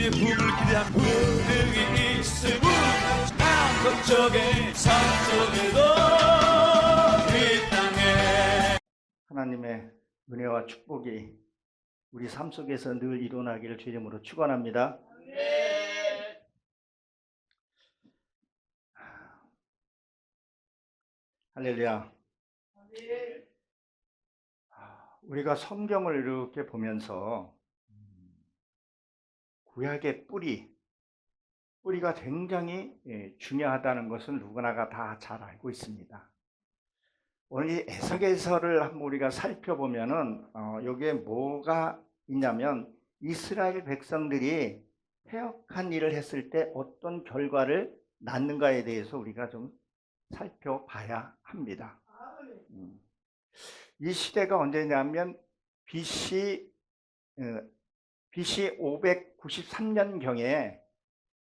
하나님의 품을 기대한 분들이 있음은 남쪽에 서쪽에도 이 땅에 하나님의 은혜와 축복이 우리 삶 속에서 늘 일어나기를 주 이름으로 축원합니다. 할렐루야. 우리가 성경을 이렇게 보면서 구약의 뿌리가 굉장히 중요하다는 것은 누구나가 다 잘 알고 있습니다. 오늘 이 에스겔서를 한번 우리가 살펴보면은 여기에 뭐가 있냐면 이스라엘 백성들이 패역한 일을 했을 때 어떤 결과를 낳는가에 대해서 우리가 좀 살펴봐야 합니다. 이 시대가 언제냐면 BC 593년경에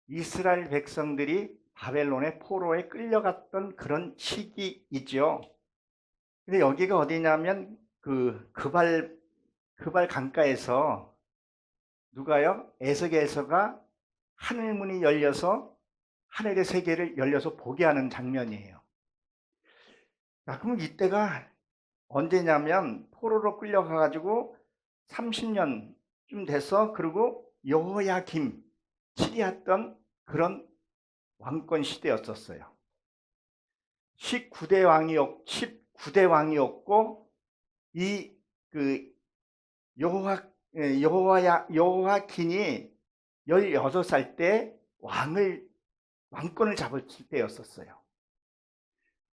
이스라엘 백성들이 바벨론의 포로에 끌려갔던 그런 시기이죠. 근데 여기가 어디냐면 그발 강가에서 누가요? 에스겔서가 하늘문이 열려서 하늘의 세계를 열려서 보게 하는 장면이에요. 그럼 이때가 언제냐면 포로로 끌려가가지고 30년쯤 돼서 그리고 여호야김 치리했던 그런 왕권 시대였었어요. 19대 왕이었고 이 여호야긴이 16살 때 왕권을 잡을 때였었어요.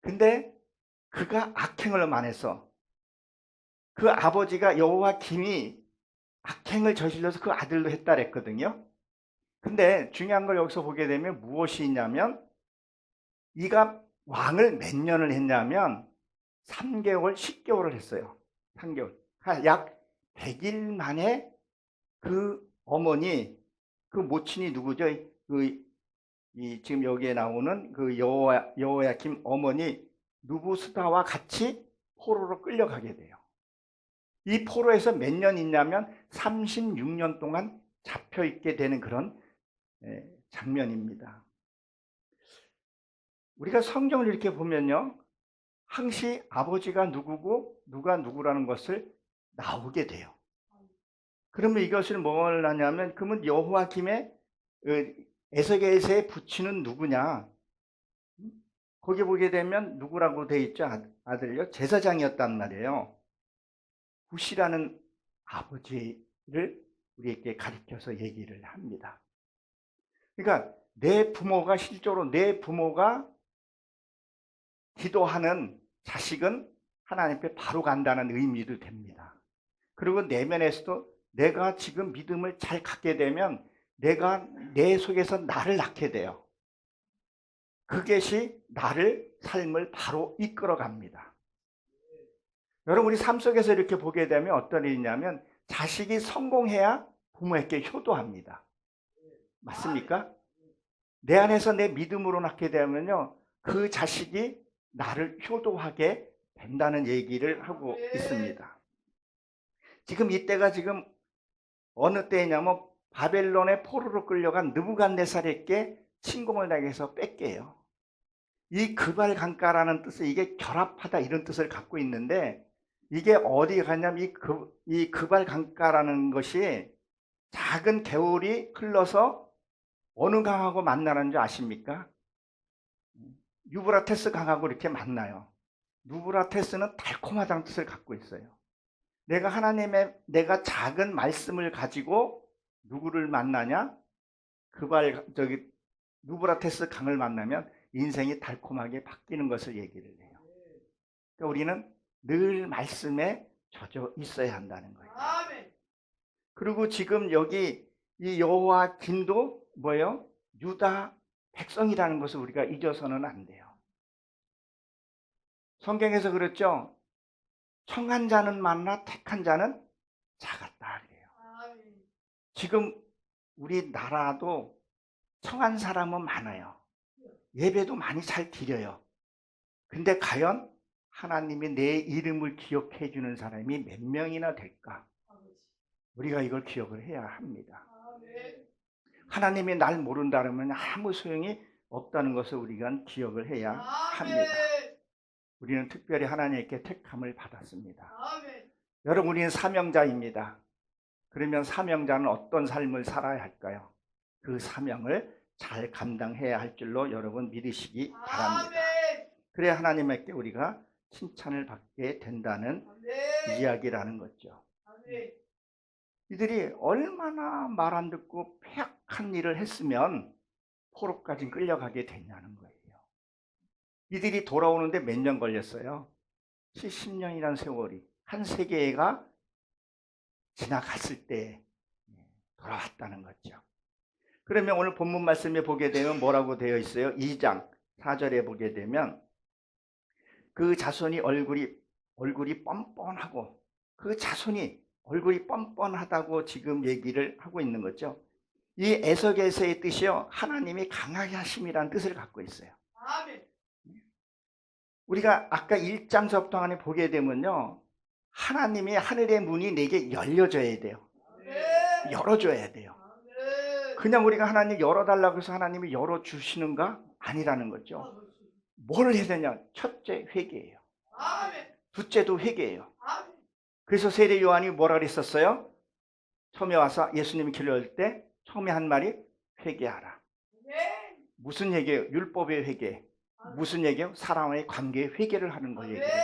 근데 그가 악행을 만해서 그 아버지가 여호야김이 악행을 저질러서 그 아들도 했다 그랬거든요. 근데 중요한 걸 여기서 보게 되면 무엇이 있냐면 이가 왕을 몇 년을 했냐면 3개월, 10개월을 했어요. 3개월. 약 100일 만에 그 어머니, 그 모친이 누구죠? 지금 여기에 나오는 그 여호야김 어머니 누부스다와 같이 포로로 끌려가게 돼요. 이 포로에서 몇 년 있냐면 36년 동안 잡혀 있게 되는 그런 장면입니다. 우리가 성경을 이렇게 보면요, 항시 아버지가 누구고 누가 누구라는 것을 나오게 돼요. 그러면 이것을 뭘 하냐면, 그러면 여호야김의 에스겔서에 붙이는 누구냐? 거기 보게 되면 누구라고 되어 있죠? 아들요? 제사장이었단 말이에요. 굿이라는 아버지를 우리에게 가리켜서 얘기를 합니다. 그러니까 실제로 내 부모가 기도하는 자식은 하나님 앞에 바로 간다는 의미도 됩니다. 그리고 내면에서도 내가 지금 믿음을 잘 갖게 되면 내가 내 속에서 나를 낳게 돼요. 그것이 나를 삶을 바로 이끌어 갑니다. 여러분, 우리 삶 속에서 이렇게 보게 되면 어떤 일이냐면 자식이 성공해야 부모에게 효도합니다. 맞습니까? 내 안에서 내 믿음으로 낳게 되면요, 그 자식이 나를 효도하게 된다는 얘기를 하고 있습니다. 지금 이때가 지금 어느 때냐면 바벨론의 포로로 끌려간 느부갓네살에게 침공을 당해서 뺏겨요. 이 그발 강가라는 뜻은 이게 결합하다 이런 뜻을 갖고 있는데, 이게 어디 가냐면 이 그발 강가라는 것이 작은 개울이 흘러서 어느 강하고 만나는 줄 아십니까? 유브라테스 강하고 이렇게 만나요. 유브라테스는 달콤하다는 뜻을 갖고 있어요. 내가 작은 말씀을 가지고 누구를 만나냐? 유브라테스 강을 만나면 인생이 달콤하게 바뀌는 것을 얘기를 해요. 그러니까 우리는 늘 말씀에 젖어 있어야 한다는 거예요. 그리고 지금 여기 이 여호야김도 뭐예요? 유다 백성이라는 것을 우리가 잊어서는 안 돼요. 성경에서 그랬죠? 청한 자는 많으나 택한 자는 작았다 그래요. 지금 우리나라도 청한 사람은 많아요. 예배도 많이 잘 드려요. 근데 과연 하나님이 내 이름을 기억해 주는 사람이 몇 명이나 될까? 우리가 이걸 기억을 해야 합니다. 하나님이 날 모른다 그러면 아무 소용이 없다는 것을 우리가 기억을 해야 합니다. 우리는 특별히 하나님께 택함을 받았습니다. 여러분, 우리는 사명자입니다. 그러면 사명자는 어떤 삶을 살아야 할까요? 그 사명을 잘 감당해야 할 줄로 여러분 믿으시기 바랍니다. 그래야 하나님께 우리가 칭찬을 받게 된다는 이야기라는 거죠. 이들이 얼마나 말 안 듣고 폐악한 일을 했으면 포로까지 끌려가게 되냐는 거예요. 이들이 돌아오는데 몇 년 걸렸어요? 70년이라는 세월이 한 세계가 지나갔을 때 돌아왔다는 거죠. 그러면 오늘 본문 말씀에 보게 되면 뭐라고 되어 있어요? 2장 4절에 보게 되면 그 자손이 얼굴이 뻔뻔하고, 그 자손이 얼굴이 뻔뻔하다고 지금 얘기를 하고 있는 거죠. 이 에서게서의 뜻이요, 하나님이 강하게 하심이라는 뜻을 갖고 있어요. 우리가 아까 1장서부터 안에 보게 되면요, 하나님이 하늘의 문이 내게 열려져야 돼요. 열어줘야 돼요. 그냥 우리가 하나님 열어달라고 해서 하나님이 열어주시는가? 아니라는 거죠. 뭘 해야 되냐? 첫째, 회개예요. 둘째도 회개예요. 그래서 세례 요한이 뭐라 그랬었어요? 처음에 와서 예수님이 길러올 때 처음에 한 말이 회개하라. 무슨 얘기예요? 율법의 회개. 무슨 얘기예요? 사람의 관계의 회개를 하는 걸 얘기해요.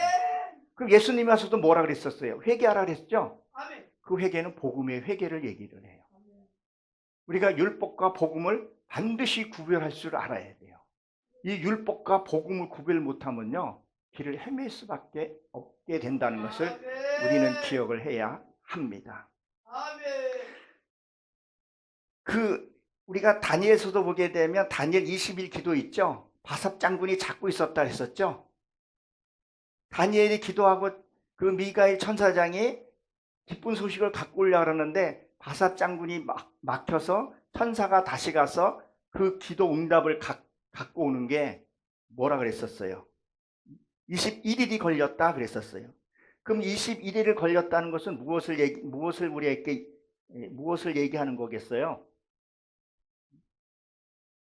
그럼 예수님이 와서도 뭐라 그랬었어요? 회개하라 그랬죠? 그 회개는 복음의 회개를 얘기를 해요. 우리가 율법과 복음을 반드시 구별할 줄 알아야 돼요. 이 율법과 복음을 구별 못하면요, 길을 헤맬 수밖에 없게 된다는 것을 우리는 기억을 해야 합니다. 우리가 다니엘서도 보게 되면 다니엘 20일 기도 있죠? 바삽 장군이 잡고 있었다 했었죠? 다니엘이 기도하고 그 미가엘 천사장이 기쁜 소식을 갖고 오려고 하는데 바삽 장군이 막혀서 천사가 다시 가서 그 기도 응답을 갖고 오는 게 뭐라 그랬었어요? 21일이 걸렸다 그랬었어요. 그럼 21일을 걸렸다는 것은 무엇을 얘기하는 거겠어요?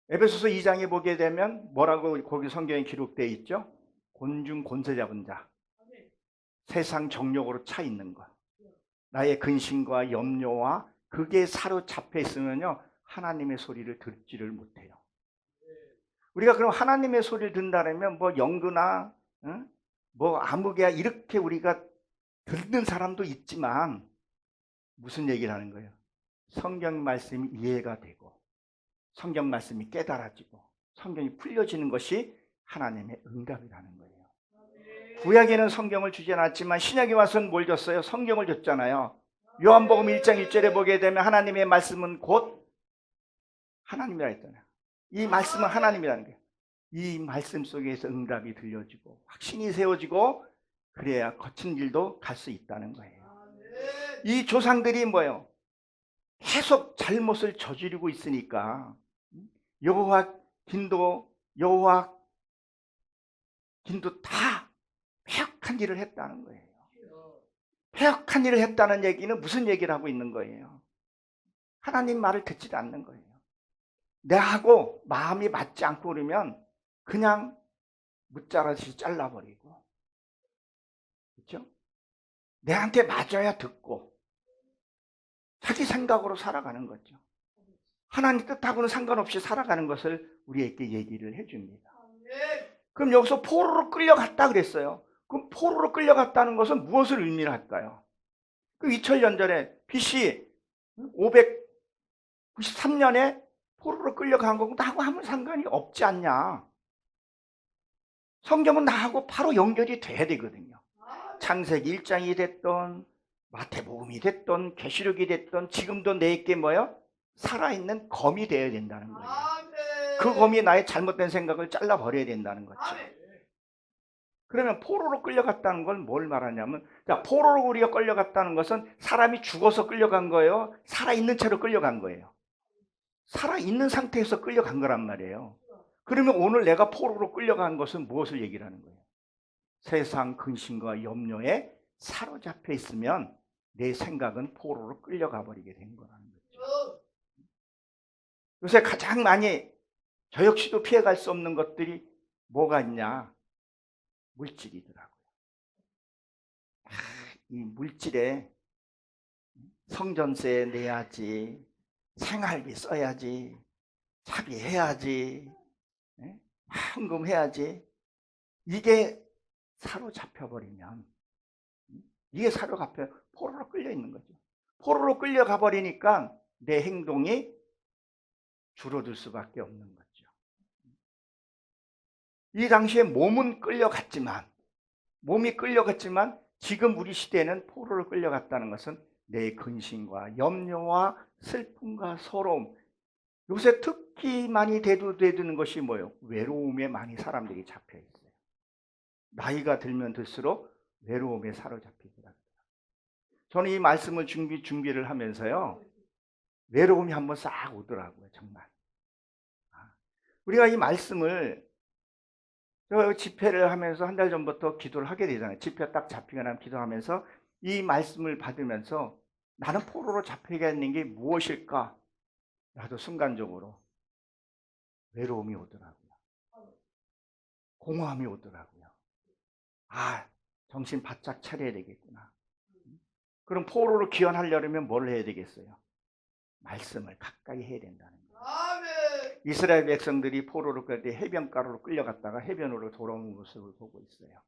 에베소서 2장에 보게 되면 뭐라고 거기 성경에 기록되어 있죠? 곤중 곤세 잡은 자, 세상 정욕으로 차 있는 것, 나의 근심과 염려와 그게 사로잡혀 있으면요, 하나님의 소리를 듣지를 못해요. 우리가 그럼 하나님의 소리를 듣는다면 뭐 연구나 뭐 아무개야 이렇게 우리가 듣는 사람도 있지만 무슨 얘기를 하는 거예요? 성경 말씀이 이해가 되고 성경 말씀이 깨달아지고 성경이 풀려지는 것이 하나님의 응답이라는 거예요. 구약에는 성경을 주지 않았지만 신약에 와서는 뭘 줬어요? 성경을 줬잖아요. 요한복음 1장 1절에 보게 되면 하나님의 말씀은 곧 하나님이라 했잖아요. 이 말씀은 하나님이라는 거예요. 이 말씀 속에서 응답이 들려지고 확신이 세워지고 그래야 거친 길도 갈 수 있다는 거예요. 이 조상들이 뭐예요? 계속 잘못을 저지르고 있으니까 여호와 긴도 다 폐역한 일을 했다는 거예요. 폐역한 일을 했다는 얘기는 무슨 얘기를 하고 있는 거예요? 하나님 말을 듣지 않는 거예요. 내하고 마음이 맞지 않고 그러면 그냥 무자라듯이 잘라버리고, 그렇죠? 내한테 맞아야 듣고 자기 생각으로 살아가는 거죠. 하나님 뜻하고는 상관없이 살아가는 것을 우리에게 얘기를 해줍니다. 그럼 여기서 포로로 끌려갔다 그랬어요. 그럼 포로로 끌려갔다는 것은 무엇을 의미할까요? 그 2000년 전에 BC 593년에 포로로 끌려간 거고 나하고 아무 상관이 없지 않냐. 성경은 나하고 바로 연결이 돼야 되거든요. 창세기 1장이 됐던 마태복음이 됐던 계시록이 됐던 지금도 내게 뭐요? 살아있는 검이 되어야 된다는 거예요. 그 검이 나의 잘못된 생각을 잘라버려야 된다는 거죠. 그러면 포로로 끌려갔다는 건 뭘 말하냐면, 자, 포로로 우리가 끌려갔다는 것은 사람이 죽어서 끌려간 거예요? 살아있는 채로 끌려간 거예요? 살아있는 상태에서 끌려간 거란 말이에요. 그러면 오늘 내가 포로로 끌려간 것은 무엇을 얘기를 하는 거예요? 세상 근심과 염려에 사로잡혀 있으면 내 생각은 포로로 끌려가 버리게 된 거라는 거죠. 요새 가장 많이 저 역시도 피해갈 수 없는 것들이 뭐가 있냐? 물질이더라고요. 이 물질에 성전세 내야지, 생활비 써야지, 차비해야지, 헌금 해야지. 이게 사로잡혀 버리면, 이게 사로잡혀 포로로 끌려 있는 거죠. 포로로 끌려가 버리니까 내 행동이 줄어들 수밖에 없는 거죠. 이 당시에 몸이 끌려갔지만 지금 우리 시대에는 포로로 끌려갔다는 것은 내 근심과 염려와 슬픔과 서러움, 요새 특히 많이 대두되는 것이 뭐예요? 외로움에 많이 사람들이 잡혀 있어요. 나이가 들면 들수록 외로움에 사로잡히더라고요. 저는 이 말씀을 준비를 하면서요, 외로움이 한번 싹 오더라고요. 정말. 우리가 이 말씀을 집회를 하면서 한 달 전부터 기도를 하게 되잖아요. 집회 딱 잡히고 나면 기도하면서 이 말씀을 받으면서 나는 포로로 잡히게 있는 게 무엇일까? 나도 순간적으로 외로움이 오더라고요. 공허함이 오더라고요. 아, 정신 바짝 차려야 되겠구나. 그럼 포로로 귀환하려면 뭘 해야 되겠어요? 말씀을 가까이 해야 된다는 거예요. 이스라엘 백성들이 포로로 끌 때 해변가로 끌려갔다가 해변으로 돌아오는 모습을 보고 있어요.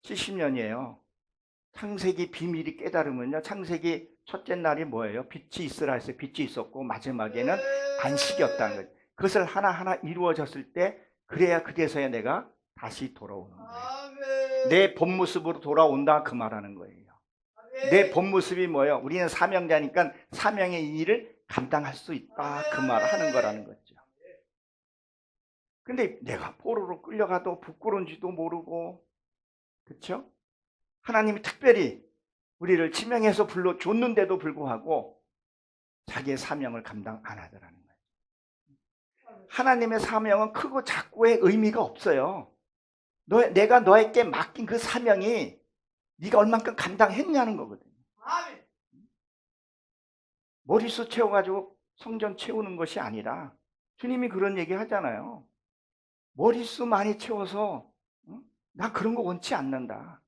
70년이에요. 창세기 비밀이 깨달으면요, 창세기 첫째 날이 뭐예요? 빛이 있으라 해서 빛이 있었고 마지막에는 안식이었다는 거예요. 그것을 하나하나 이루어졌을 때 그래야 그제서야 내가 다시 돌아오는 거예요. 내 본 모습으로 돌아온다 그 말하는 거예요. 내 본 모습이 뭐예요? 우리는 사명자니까 사명의 일을 감당할 수 있다 그 말을 하는 거라는 거죠. 근데 내가 포로로 끌려가도 부끄러운지도 모르고, 그렇죠? 하나님이 특별히 우리를 지명해서 불러줬는데도 불구하고 자기의 사명을 감당 안 하더라는 거예요. 하나님의 사명은 크고 작고의 의미가 없어요. 내가 너에게 맡긴 그 사명이 네가 얼만큼 감당했냐는 거거든요. 머릿수 채워가지고 성전 채우는 것이 아니라, 주님이 그런 얘기 하잖아요. 머릿수 많이 채워서 나 그런 거 원치 않는다.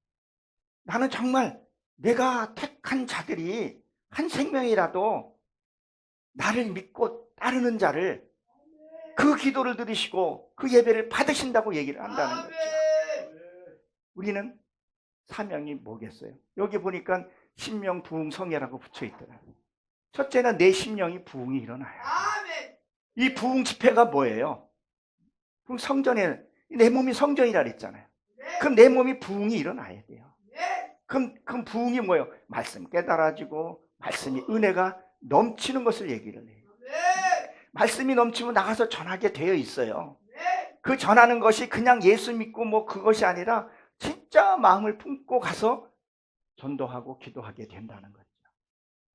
나는 정말 내가 택한 자들이 한 생명이라도 나를 믿고 따르는 자를 그 기도를 들으시고 그 예배를 받으신다고 얘기를 한다는 거죠. 우리는 사명이 뭐겠어요? 여기 보니까 심령 부흥 성회라고 붙여 있더라고요. 첫째는 내 심령이 부흥이 일어나요. 이 부흥 집회가 뭐예요? 성전에 내 몸이 성전이라 그랬잖아요. 그럼 내 몸이 부흥이 일어나야 돼요. 그럼 부흥이 뭐예요? 말씀 깨달아지고 말씀이 은혜가 넘치는 것을 얘기를 해요. 말씀이 넘치면 나가서 전하게 되어 있어요. 그 전하는 것이 그냥 예수 믿고 뭐 그것이 아니라 진짜 마음을 품고 가서 전도하고 기도하게 된다는 거죠.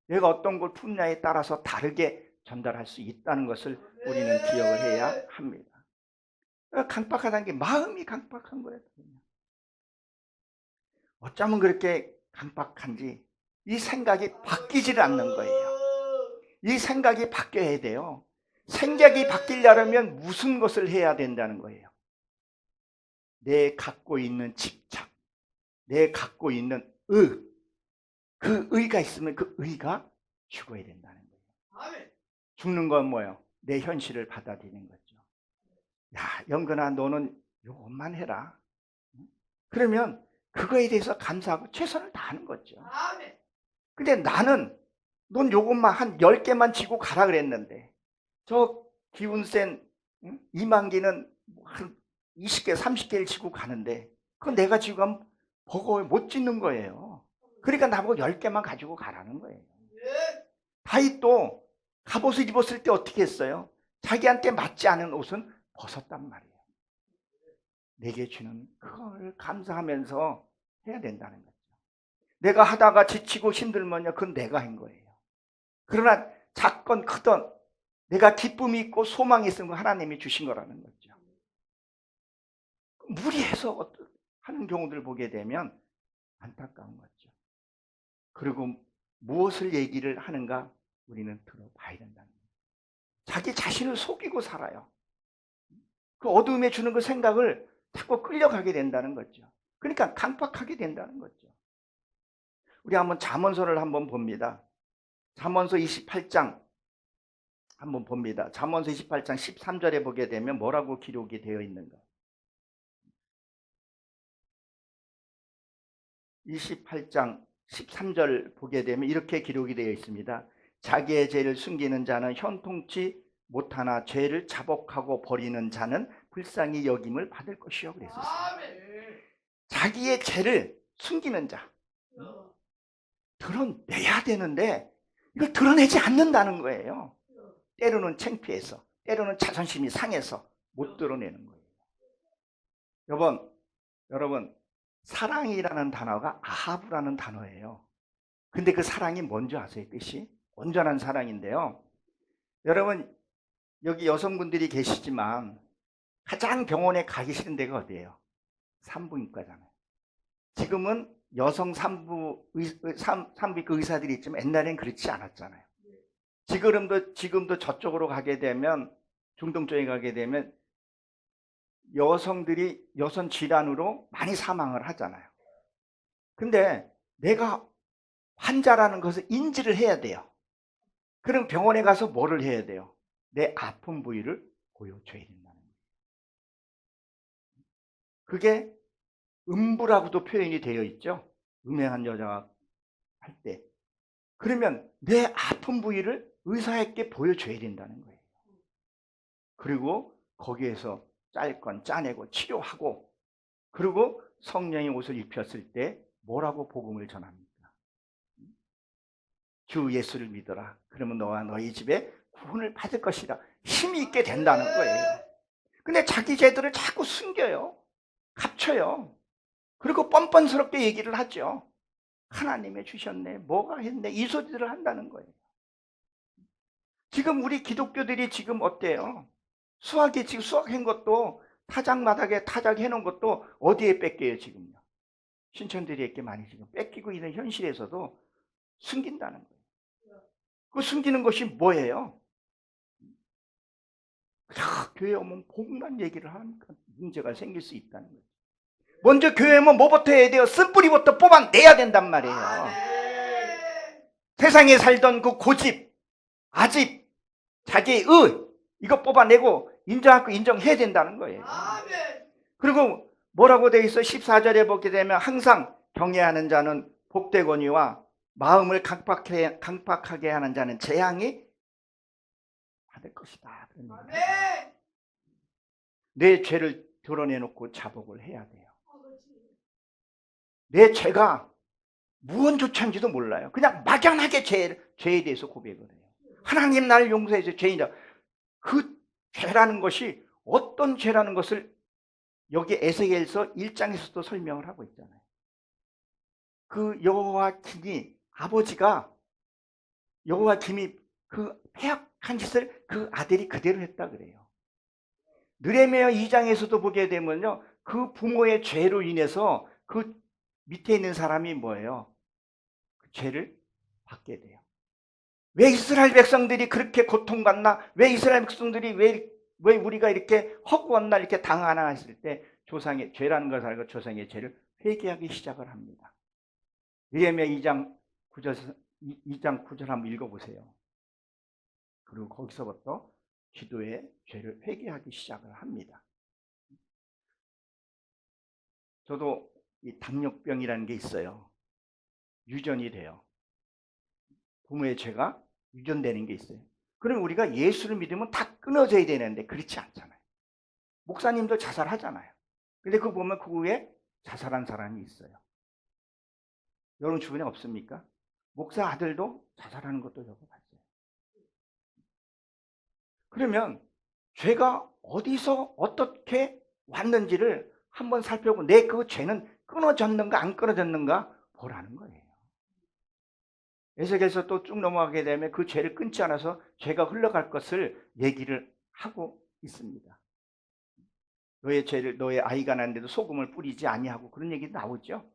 내가 어떤 걸 품냐에 따라서 다르게 전달할 수 있다는 것을 우리는 기억을 해야 합니다. 강박하다는 게 마음이 강박한 거예요. 어쩌면 그렇게 강박한지 이 생각이 바뀌지를 않는 거예요. 이 생각이 바뀌어야 돼요. 생각이 바뀌려면 무슨 것을 해야 된다는 거예요? 내 갖고 있는 집착, 내 갖고 있는 그 의가 있으면 그 의가 죽어야 된다는 거예요. 죽는 건 뭐예요? 내 현실을 받아들이는 거죠. 야, 영근아, 너는 요것만 해라. 그러면 그거에 대해서 감사하고 최선을 다하는 거죠. 근데 나는 넌 요것만 한 10개만 지고 가라 그랬는데 저 기운 센 이만기는 한 20개, 30개를 지고 가는데 그건 내가 지금 버거워 못 짓는 거예요. 그러니까 나보고 10개만 가지고 가라는 거예요. 다윗도 갑옷을 입었을 때 어떻게 했어요? 자기한테 맞지 않은 옷은 벗었단 말이에요. 내게 주는 그걸 감사하면서 해야 된다는 거죠. 내가 하다가 지치고 힘들면요, 그건 내가 한 거예요. 그러나 작건 크던 내가 기쁨이 있고 소망이 있으면 하나님이 주신 거라는 거죠. 무리해서 하는 경우들을 보게 되면 안타까운 거죠. 그리고 무엇을 얘기를 하는가 우리는 들어봐야 된다는 거예요. 자기 자신을 속이고 살아요. 그 어둠에 주는 그 생각을 자꾸 끌려가게 된다는 거죠. 그러니까 강박하게 된다는 거죠. 우리 한번 잠언서를 한번 봅니다. 잠언서 28장 한번 봅니다. 잠언서 28장 13절에 보게 되면 뭐라고 기록이 되어 있는가? 28장 13절 보게 되면 이렇게 기록이 되어 있습니다. 자기의 죄를 숨기는 자는 형통치 못하나 죄를 자복하고 버리는 자는 불쌍히 여김을 받을 것이요 그랬었어요. 자기의 죄를 숨기는 자, 드러내야 되는데 이걸 드러내지 않는다는 거예요. 때로는 창피해서, 때로는 자존심이 상해서 못 드러내는 거예요. 여러분 사랑이라는 단어가 아하브라는 단어예요. 근데 그 사랑이 뭔지 아세요? 뜻이? 온전한 사랑인데요. 여러분 여기 여성분들이 계시지만 가장 병원에 가기 싫은 데가 어디예요? 산부인과잖아요. 지금은 여성 산부인과 의사들이 있지만 옛날엔 그렇지 않았잖아요. 지금도 저쪽으로 가게 되면 중동 쪽에 가게 되면 여성들이 여성 질환으로 많이 사망을 하잖아요. 근데 내가 환자라는 것을 인지를 해야 돼요. 그럼 병원에 가서 뭐를 해야 돼요? 내 아픈 부위를 보여줘야 된다는 거예요. 그게 음부라고도 표현이 되어 있죠. 음행한 여자가 할 때. 그러면 내 아픈 부위를 의사에게 보여줘야 된다는 거예요. 그리고 거기에서 짤 건 짜내고 치료하고, 그리고 성령의 옷을 입혔을 때 뭐라고 복음을 전합니까? 주 예수를 믿어라. 그러면 너와 너희 집에 구원을 받을 것이라. 힘이 있게 된다는 거예요. 근데 자기 죄들을 자꾸 숨겨요. 감춰요. 그리고 뻔뻔스럽게 얘기를 하죠. 하나님이 주셨네, 뭐가 했네, 이 소리들을 한다는 거예요. 지금 우리 기독교들이 지금 어때요? 수학이 지금 수학한 것도 타작마당에 타작해 놓은 것도 어디에 뺏겨요 지금요? 신천들에게 많이 지금 뺏기고 있는 현실에서도 숨긴다는 거예요. 그 숨기는 것이 뭐예요? 교회 오면 복만 얘기를 하니까 문제가 생길 수 있다는 거예요. 먼저 교회 오면 뭐부터 해야 돼요? 쓴뿌리부터 뽑아내야 된단 말이에요. 세상에 살던 그 고집, 아집, 자기의 의, 이거 뽑아내고 인정하고 인정해야 된다는 거예요. 그리고 뭐라고 되어 있어? 14절에 보게 되면 항상 경외하는 자는 복되거니와 마음을 강팍하게 하는 자는 재앙이 받을 것이다. 내 죄를 드러내놓고 자복을 해야 돼요. 내 죄가 무언조차인지도 몰라요. 그냥 막연하게 죄에 대해서 고백을 해요. 하나님 나를 용서해 주세요. 죄인이다. 그 죄라는 것이 어떤 죄라는 것을 여기 에스겔서 1장에서도 설명을 하고 있잖아요. 그 여호와김이 아버지가 여호와김이 그 폐악한 짓을 그 아들이 그대로 했다 그래요. 느헤미야 2장에서도 보게 되면요, 그 부모의 죄로 인해서 그 밑에 있는 사람이 뭐예요? 그 죄를 받게 돼요. 왜 이스라엘 백성들이 그렇게 고통받나? 왜 이스라엘 백성들이 왜 우리가 이렇게 허구한 날 이렇게 당하나 했을 때 조상의 죄라는 것을 알고 조상의 죄를 회개하기 시작을 합니다. 느헤미야 2장 9절 한번 읽어보세요. 그리고 거기서부터 기도의 죄를 회개하기 시작을 합니다. 저도 이 당뇨병이라는 게 있어요. 유전이 돼요. 부모의 죄가 유전되는 게 있어요. 그럼 우리가 예수를 믿으면 다 끊어져야 되는데 그렇지 않잖아요. 목사님도 자살하잖아요. 근데 그거 보면 그 후에 자살한 사람이 있어요. 여러분 주변에 없습니까? 목사 아들도 자살하는 것도 저거 봤어요. 그러면 죄가 어디서 어떻게 왔는지를 한번 살펴보고 내 그 죄는 끊어졌는가 안 끊어졌는가 보라는 거예요. 에스겔서 또 쭉 넘어가게 되면 그 죄를 끊지 않아서 죄가 흘러갈 것을 얘기를 하고 있습니다. 너의 아이가 낳는데도 소금을 뿌리지 아니하고 그런 얘기 나오죠.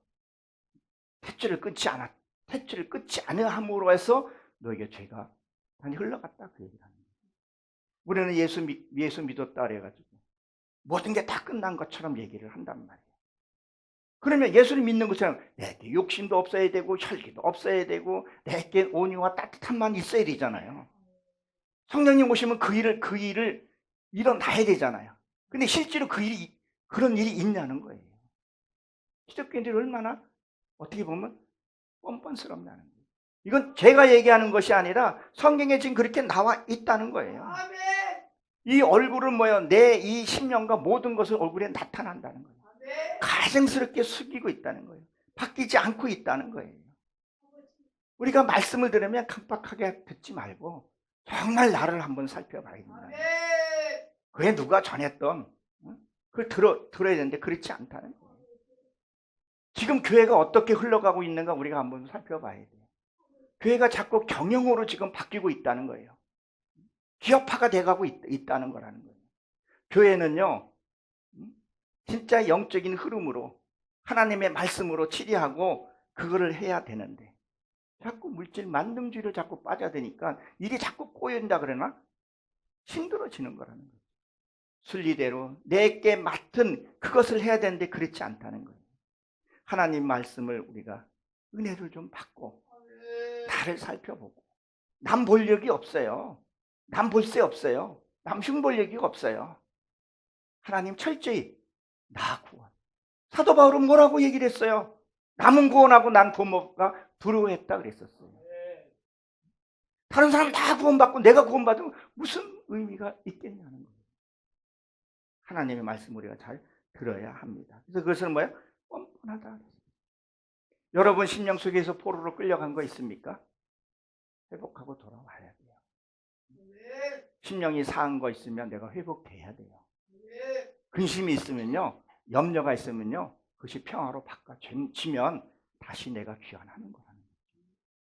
탯줄을 끊지 않으함으로 해서 너에게 죄가 많이 흘러갔다 그 얘기를 합니다. 우리는 예수 믿었다 그래가지고 모든 게 다 끝난 것처럼 얘기를 한단 말이에요. 그러면 예수를 믿는 것처럼 내게 욕심도 없어야 되고 혈기도 없어야 되고 내게 온유와 따뜻함만 있어야 되잖아요. 성령님 오시면 그 일을 일어나야 되잖아요. 근데 실제로 그런 일이 있냐는 거예요. 기독교인들이 얼마나 어떻게 보면 뻔뻔스럽냐는 거예요. 이건 제가 얘기하는 것이 아니라 성경에 지금 그렇게 나와 있다는 거예요. 이 얼굴은 뭐예요? 내 이 심령과 모든 것을 얼굴에 나타난다는 거예요. 가증스럽게 숙이고 있다는 거예요. 바뀌지 않고 있다는 거예요. 우리가 말씀을 들으면 깜빡하게 듣지 말고 정말 나를 한번 살펴봐야 된다. 그게 누가 전했던 그걸 들어야 되는데 그렇지 않다는 거예요. 지금 교회가 어떻게 흘러가고 있는가 우리가 한번 살펴봐야 돼요. 교회가 자꾸 경영으로 지금 바뀌고 있다는 거예요. 기업화가 돼가고 있다는 거라는 거예요. 교회는요, 진짜 영적인 흐름으로 하나님의 말씀으로 치리하고 그거를 해야 되는데 자꾸 물질 만능주의를 자꾸 빠져드니까 일이 자꾸 꼬인다 그러나 힘들어지는 거라는 거예요. 순리대로 내게 맡은 그것을 해야 되는데 그렇지 않다는 거예요. 하나님 말씀을 우리가 은혜를 좀 받고 나를 살펴보고 남 볼 적이 없어요. 남 볼 새 없어요. 남 흉볼 얘기가 없어요. 하나님 철저히 나 구원. 사도 바울은 뭐라고 얘기를 했어요? 남은 구원하고 난 부모가 두려워했다 그랬었어요. 다른 사람 다 구원받고 내가 구원받으면 무슨 의미가 있겠냐는 거예요. 하나님의 말씀 우리가 잘 들어야 합니다. 그래서 그것은 뭐예요? 뻔뻔하다. 여러분 심령 속에서 포로로 끌려간 거 있습니까? 회복하고 돌아와야 돼요. 심령이 상한 거 있으면 내가 회복돼야 돼요. 근심이 있으면요, 염려가 있으면요, 그것이 평화로 바꿔지면 다시 내가 귀환하는 거라는 거죠.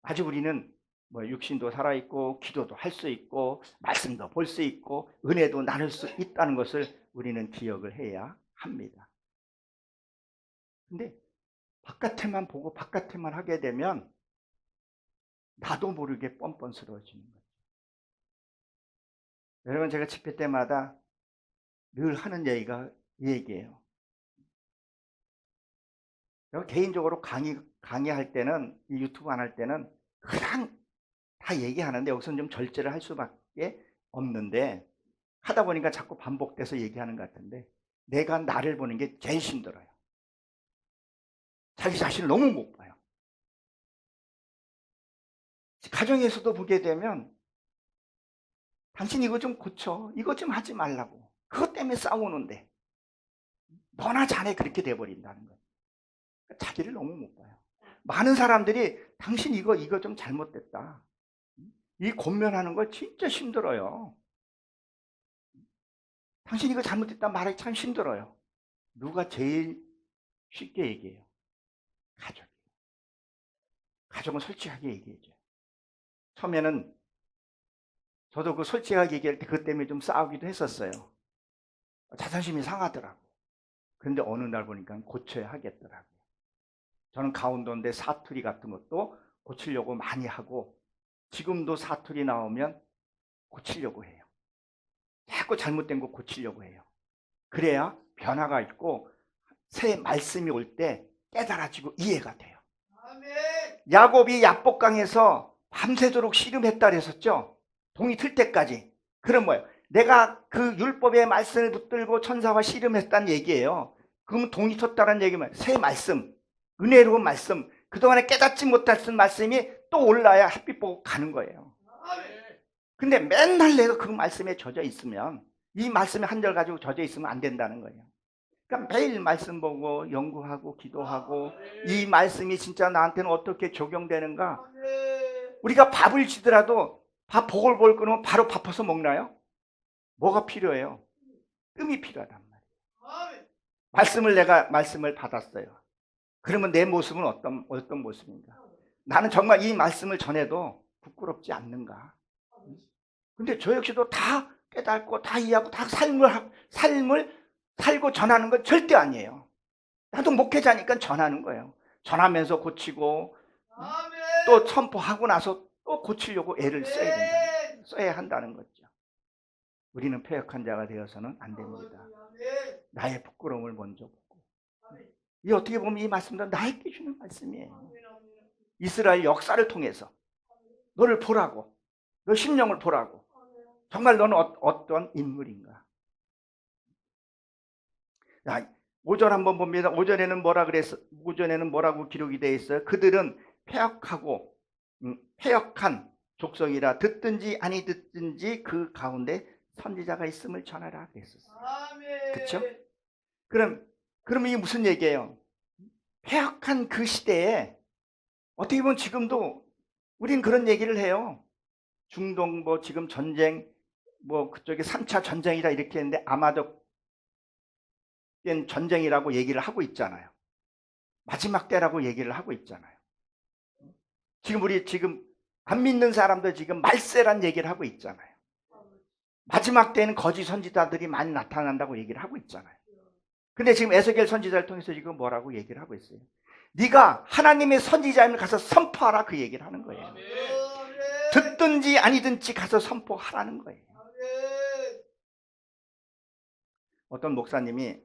아직 우리는 뭐 육신도 살아있고 기도도 할 수 있고 말씀도 볼 수 있고 은혜도 나눌 수 있다는 것을 우리는 기억을 해야 합니다. 근데 바깥에만 보고 바깥에만 하게 되면 나도 모르게 뻔뻔스러워지는 거죠. 여러분 제가 집회 때마다 늘 하는 얘기가 이 얘기예요. 개인적으로 강의할 때는 이 유튜브 안 할 때는 그냥 다 얘기하는데 여기서는 좀 절제를 할 수밖에 없는데 하다 보니까 자꾸 반복돼서 얘기하는 것 같은데 내가 나를 보는 게 제일 힘들어요. 자기 자신을 너무 못 봐요. 가정에서도 보게 되면 당신 이거 좀 고쳐. 이거 좀 하지 말라고. 그것 때문에 싸우는데 너나 자네 그렇게 돼버린다는 거예요. 자기를 너무 못 봐요. 많은 사람들이 당신 이거 좀 잘못됐다. 이 권면하는 거 진짜 힘들어요. 당신 이거 잘못됐다 말하기 참 힘들어요. 누가 제일 쉽게 얘기해요? 가족이에요. 가족은 솔직하게 얘기해줘요. 처음에는 저도 그 솔직하게 얘기할 때 그것 때문에 좀 싸우기도 했었어요. 자존심이 상하더라고요. 그런데 어느 날 보니까 고쳐야 하겠더라고요. 저는 강원도인데 사투리 같은 것도 고치려고 많이 하고 지금도 사투리 나오면 고치려고 해요. 자꾸 잘못된 거 고치려고 해요. 그래야 변화가 있고 새 말씀이 올 때 깨달아지고 이해가 돼요. 야곱이 야복강에서 밤새도록 씨름했다 그랬었죠. 동이 틀 때까지. 그럼 뭐예요? 내가 그 율법의 말씀을 붙들고 천사와 씨름했다는 얘기예요. 그러면 동이 텄다는 얘기면 새 말씀, 은혜로운 말씀, 그동안에 깨닫지 못했던 말씀이 또 올라야 햇빛 보고 가는 거예요. 근데 맨날 내가 그 말씀에 젖어 있으면 이 말씀에 한 절 가지고 젖어 있으면 안 된다는 거예요. 그러니까 매일 말씀 보고 연구하고 기도하고 이 말씀이 진짜 나한테는 어떻게 적용되는가. 우리가 밥을 지더라도 밥 보글보글 끓으면 바로 밥퍼서 먹나요? 뭐가 필요해요? 뜸이 필요하단 말이에요. 내가 말씀을 받았어요. 그러면 내 모습은 어떤 모습인가? 나는 정말 이 말씀을 전해도 부끄럽지 않는가? 근데 저 역시도 다 깨닫고 다 이해하고 다 삶을 살고 전하는 건 절대 아니에요. 나도 목회자니까 전하는 거예요. 전하면서 고치고 또 선포하고 나서 또 고치려고 애를 써야 한다는 거죠. 우리는 패역한 자가 되어서는 안 됩니다. 나의 부끄러움을 먼저 보고. 이 어떻게 보면 이 말씀도 나에게 주는 말씀이에요. 이스라엘 역사를 통해서 너를 보라고, 너 심령을 보라고. 정말 너는 어떤 인물인가? 자, 5절 한번 봅니다. 5절에는 뭐라고 기록이 되어 있어요? 그들은 패역한 족속이라 듣든지 아니 듣든지 그 가운데 선지자가 있음을 전하라 그랬었어요. 그렇죠? 그럼 이게 무슨 얘기예요? 패역한 그 시대에 어떻게 보면 지금도 우린 그런 얘기를 해요. 중동 지금 전쟁 그쪽에 3차 전쟁이라 이렇게 했는데 아마도 된 전쟁이라고 얘기를 하고 있잖아요. 마지막 때라고 얘기를 하고 있잖아요. 지금 안 믿는 사람도 지금 말세란 얘기를 하고 있잖아요. 마지막 때는 거짓 선지자들이 많이 나타난다고 얘기를 하고 있잖아요. 근데 지금 에스겔 선지자를 통해서 지금 뭐라고 얘기를 하고 있어요? 네가 하나님의 선지자임을 가서 선포하라 그 얘기를 하는 거예요. 듣든지 아니든지 가서 선포하라는 거예요. 어떤 목사님이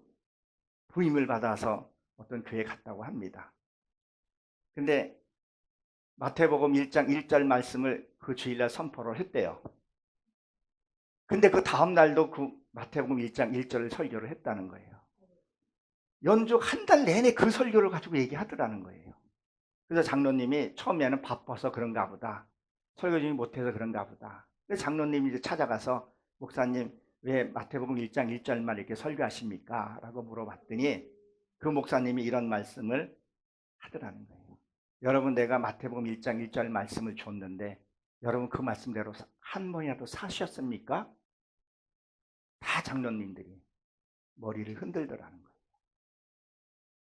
부임을 받아서 어떤 교회에 갔다고 합니다. 근데 마태복음 1장 1절 말씀을 그 주일날 선포를 했대요. 근데 그 다음 날도 그 마태복음 1장 1절을 설교를 했다는 거예요. 연중 한 달 내내 그 설교를 가지고 얘기하더라는 거예요. 그래서 장로님이 처음에는 바빠서 그런가 보다. 설교 중이 못해서 그런가 보다. 그래서 장로님이 이제 찾아가서 목사님 왜 마태복음 1장 1절만 이렇게 설교하십니까? 라고 물어봤더니 그 목사님이 이런 말씀을 하더라는 거예요. 여러분 내가 마태복음 1장 1절 말씀을 줬는데 여러분 그 말씀대로 한 번이라도 사셨습니까? 다 장로님들이 머리를 흔들더라는 거예요.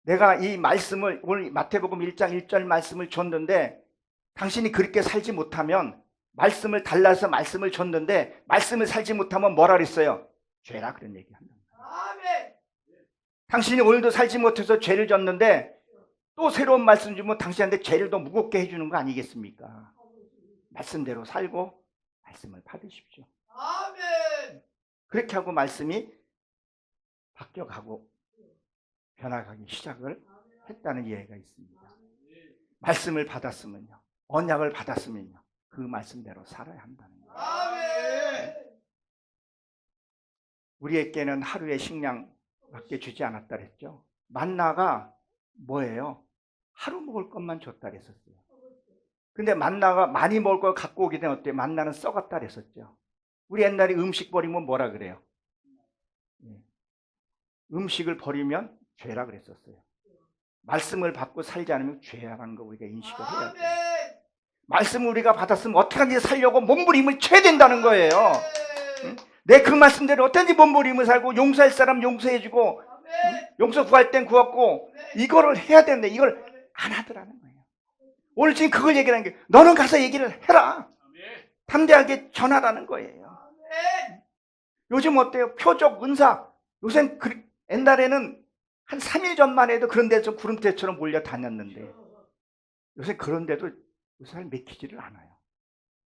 내가 이 말씀을 오늘 마태복음 1장 1절 말씀을 줬는데 당신이 그렇게 살지 못하면 말씀을 달라서 말씀을 줬는데 말씀을 살지 못하면 뭐라 그랬어요? 죄라 그런 얘기 한다. 아멘. 당신이 오늘도 살지 못해서 죄를 졌는데 또 새로운 말씀 주면 당신한테 죄를 더 무겁게 해주는 거 아니겠습니까? 말씀대로 살고 말씀을 받으십시오. 아멘. 그렇게 하고 말씀이 바뀌어가고 변화가기 시작을 했다는 이해가 있습니다. 말씀을 받았으면요, 언약을 받았으면요, 그 말씀대로 살아야 한다는 거예요. 아멘. 우리에게는 하루의 식량밖에 주지 않았다 그랬죠. 만나가 뭐예요? 하루 먹을 것만 줬다 그랬었어요. 근데 만나가 많이 먹을 걸 갖고 오게 되면 어때요? 만나는 썩었다 그랬었죠. 우리 옛날에 음식 버리면 뭐라 그래요? 음식을 버리면 죄라 그랬었어요. 말씀을 받고 살지 않으면 죄라는 거 우리가 인식을 해야 돼요. 말씀을 우리가 받았으면 어떻게든지 살려고 몸부림을 쳐야 된다는 거예요. 응? 내 그 말씀대로 어떻게든지 몸부림을 살고 용서할 사람 용서해주고 용서 구할 땐 구했고 이거를 해야 되는데 이걸 안 하더라는 거예요. 오늘 지금 그걸 얘기하는 게 너는 가서 얘기를 해라. 담대하게 전하라는 거예요. 요즘 어때요? 표적, 은사. 요새 옛날에는 한 3일 전만 해도 그런 데서 구름대처럼 몰려 다녔는데 요새 그런 데도 요새 잘 맥히지를 않아요.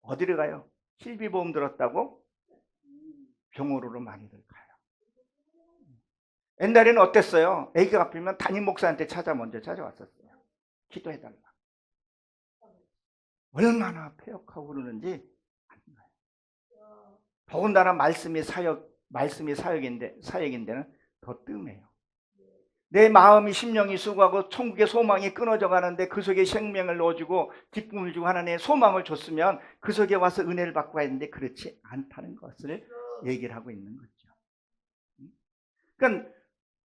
어디를 가요? 실비보험 들었다고 병원으로 많이들 가요. 옛날에는 어땠어요? 애기가 아프면 담임 목사한테 먼저 찾아왔었어요. 기도해달라. 얼마나 패역하고 그러는지 더군다나 말씀이 사역인데는 더 뜸해요. 내 마음이 심령이 수고하고 천국의 소망이 끊어져 가는데 그 속에 생명을 넣어주고 기쁨을 주고 하나님의 소망을 줬으면 그 속에 와서 은혜를 받고 가야 되는데 그렇지 않다는 것을 얘기를 하고 있는 거죠. 그러니까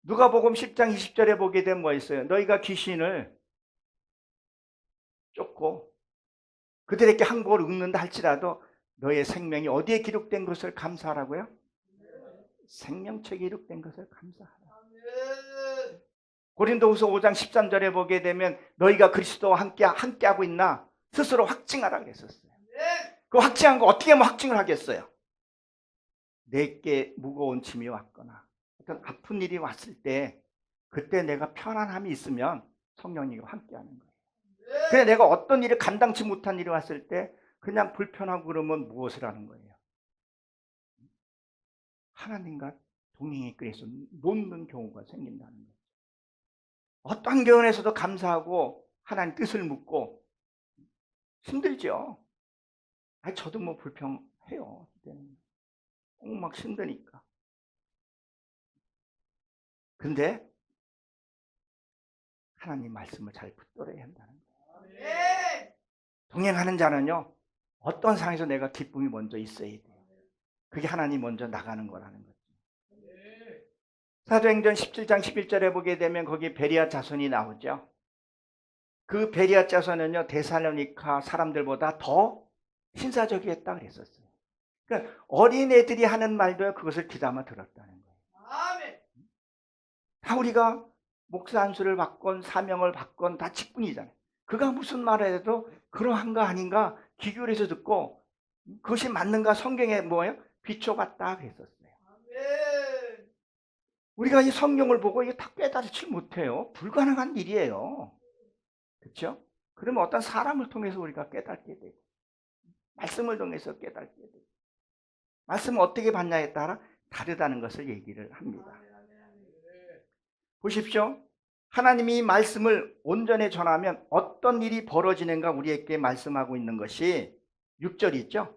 누가복음 10장 20절에 보게 되면 뭐 있어요? 너희가 귀신을 쫓고 그들에게 항복을 읽는다 할지라도 너의 생명이 어디에 기록된 것을 감사하라고요? 생명책에 기록된 것을 감사하라. 고린도후서 5장 13절에 보게 되면 너희가 그리스도와 함께하고 있나 스스로 확증하라 그랬었어요. 그 확증한 거 어떻게 하면 확증을 하겠어요? 내게 무거운 짐이 왔거나 어떤 아픈 일이 왔을 때 그때 내가 편안함이 있으면 성령님과 함께하는 거예요. 그냥 내가 어떤 일을 감당치 못한 일이 왔을 때 그냥 불편하고 그러면 무엇을 하는 거예요? 하나님과 동행에 끌려서 놓는 경우가 생긴다는 거죠. 어떤 경우에서도 감사하고 하나님 뜻을 묻고 힘들죠. 저도 뭐 불평해요. 그때는 꼭 막 힘드니까. 근데 하나님 말씀을 잘 붙들어야 한다는 거예요. 동행하는 자는요, 어떤 상황에서 내가 기쁨이 먼저 있어야 돼요. 그게 하나님 먼저 나가는 거라는 거죠. 사도행전 17장 11절에 보게 되면 거기 베리아 자손이 나오죠. 그 베리아 자손은요, 데살로니가 사람들보다 더 신사적이었다 그랬었어요. 그러니까 어린애들이 하는 말도 그것을 귀담아 들었다는 거예요. 다 우리가 목사 안수를 받건 사명을 받건 다 직분이잖아요. 그가 무슨 말을 해도 그러한가 아닌가 기교해서 듣고 그것이 맞는가 성경에 뭐예요? 비춰봤다 그랬었어요. 우리가 이 성경을 보고 이게 다 깨달지 못해요. 불가능한 일이에요. 그렇죠? 그러면 어떤 사람을 통해서 우리가 깨닫게 되고 말씀을 통해서 깨닫게 되고 말씀을 어떻게 받냐에 따라 다르다는 것을 얘기를 합니다. 보십시오. 하나님이 이 말씀을 온전히 전하면 어떤 일이 벌어지는가 우리에게 말씀하고 있는 것이 6절이죠.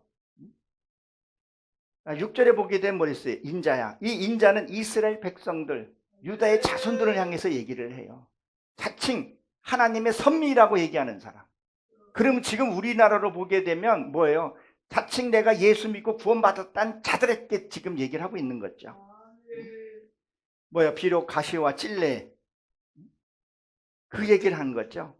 6절에 보게 되면 뭐랬어요? 인자야. 이 인자는 이스라엘 백성들, 유다의 자손들을 향해서 얘기를 해요. 자칭 하나님의 선미라고 얘기하는 사람. 그럼 지금 우리나라로 보게 되면 뭐예요? 자칭 내가 예수 믿고 구원받았다는 자들에게 지금 얘기를 하고 있는 거죠. 비록 가시와 찔레 그 얘기를 한 거죠.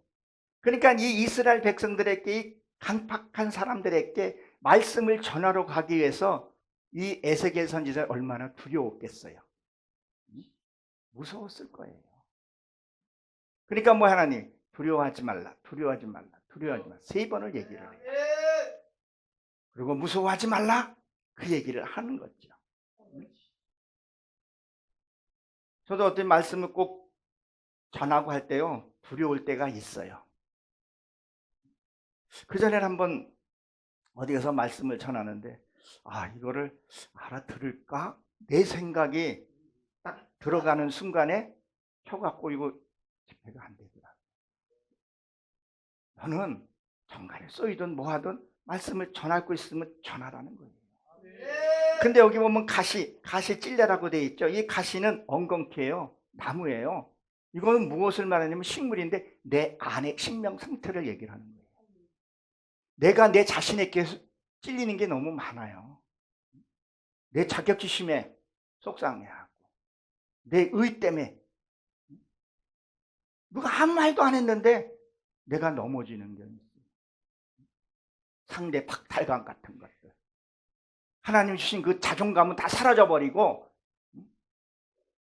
그러니까 이 이스라엘 백성들에게 이 강팍한 사람들에게 말씀을 전하러 가기 위해서 이 에스겔 선지자가 얼마나 두려웠겠어요. 무서웠을 거예요. 그러니까 하나님 두려워하지 말라, 두려워하지 말라, 두려워하지 말라 3번을 얘기를 해요. 그리고 무서워하지 말라 그 얘기를 하는 거죠. 저도 어떤 말씀을 꼭 전하고 할 때요 두려울 때가 있어요. 그전에 한번 어디 가서 말씀을 전하는데 이거를 알아들을까? 내 생각이 딱 들어가는 순간에 혀가 꼬이고 집회가 안 되더라. 너는 정갈에 쏘이든 뭐하든 말씀을 전하고 있으면 전하라는 거예요. 근데 여기 보면 가시 찔레라고 되어 있죠. 이 가시는 엉겅퀴예요. 나무예요. 이거는 무엇을 말하냐면 식물인데 내 안의 신명 상태를 얘기를 하는 거예요. 내가 내 자신에게 찔리는 게 너무 많아요. 내 자격지심에 속상해하고 내 의 때문에 누가 아무 말도 안 했는데 내가 넘어지는 게 있어요. 상대 박탈감 같은 것들. 하나님 주신 그 자존감은 다 사라져버리고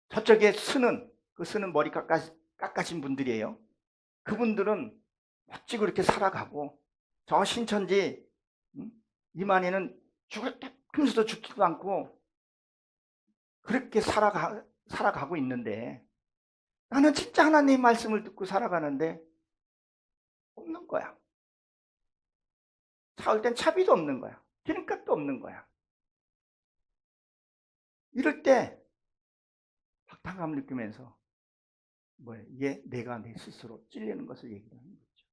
저쪽에 그 스는 머리 깎아신 분들이에요. 그분들은 멋지고 이렇게 살아가고 저 신천지 이만희는 하면서도 죽지도 않고 그렇게 살아가고 있는데 나는 진짜 하나님의 말씀을 듣고 살아가는데 없는 거야. 차올 땐 차비도 없는 거야. 기름값도 없는 거야. 이럴 때 박탈감을 느끼면서 이게 내가 내 스스로 찔리는 것을 얘기하는 거죠.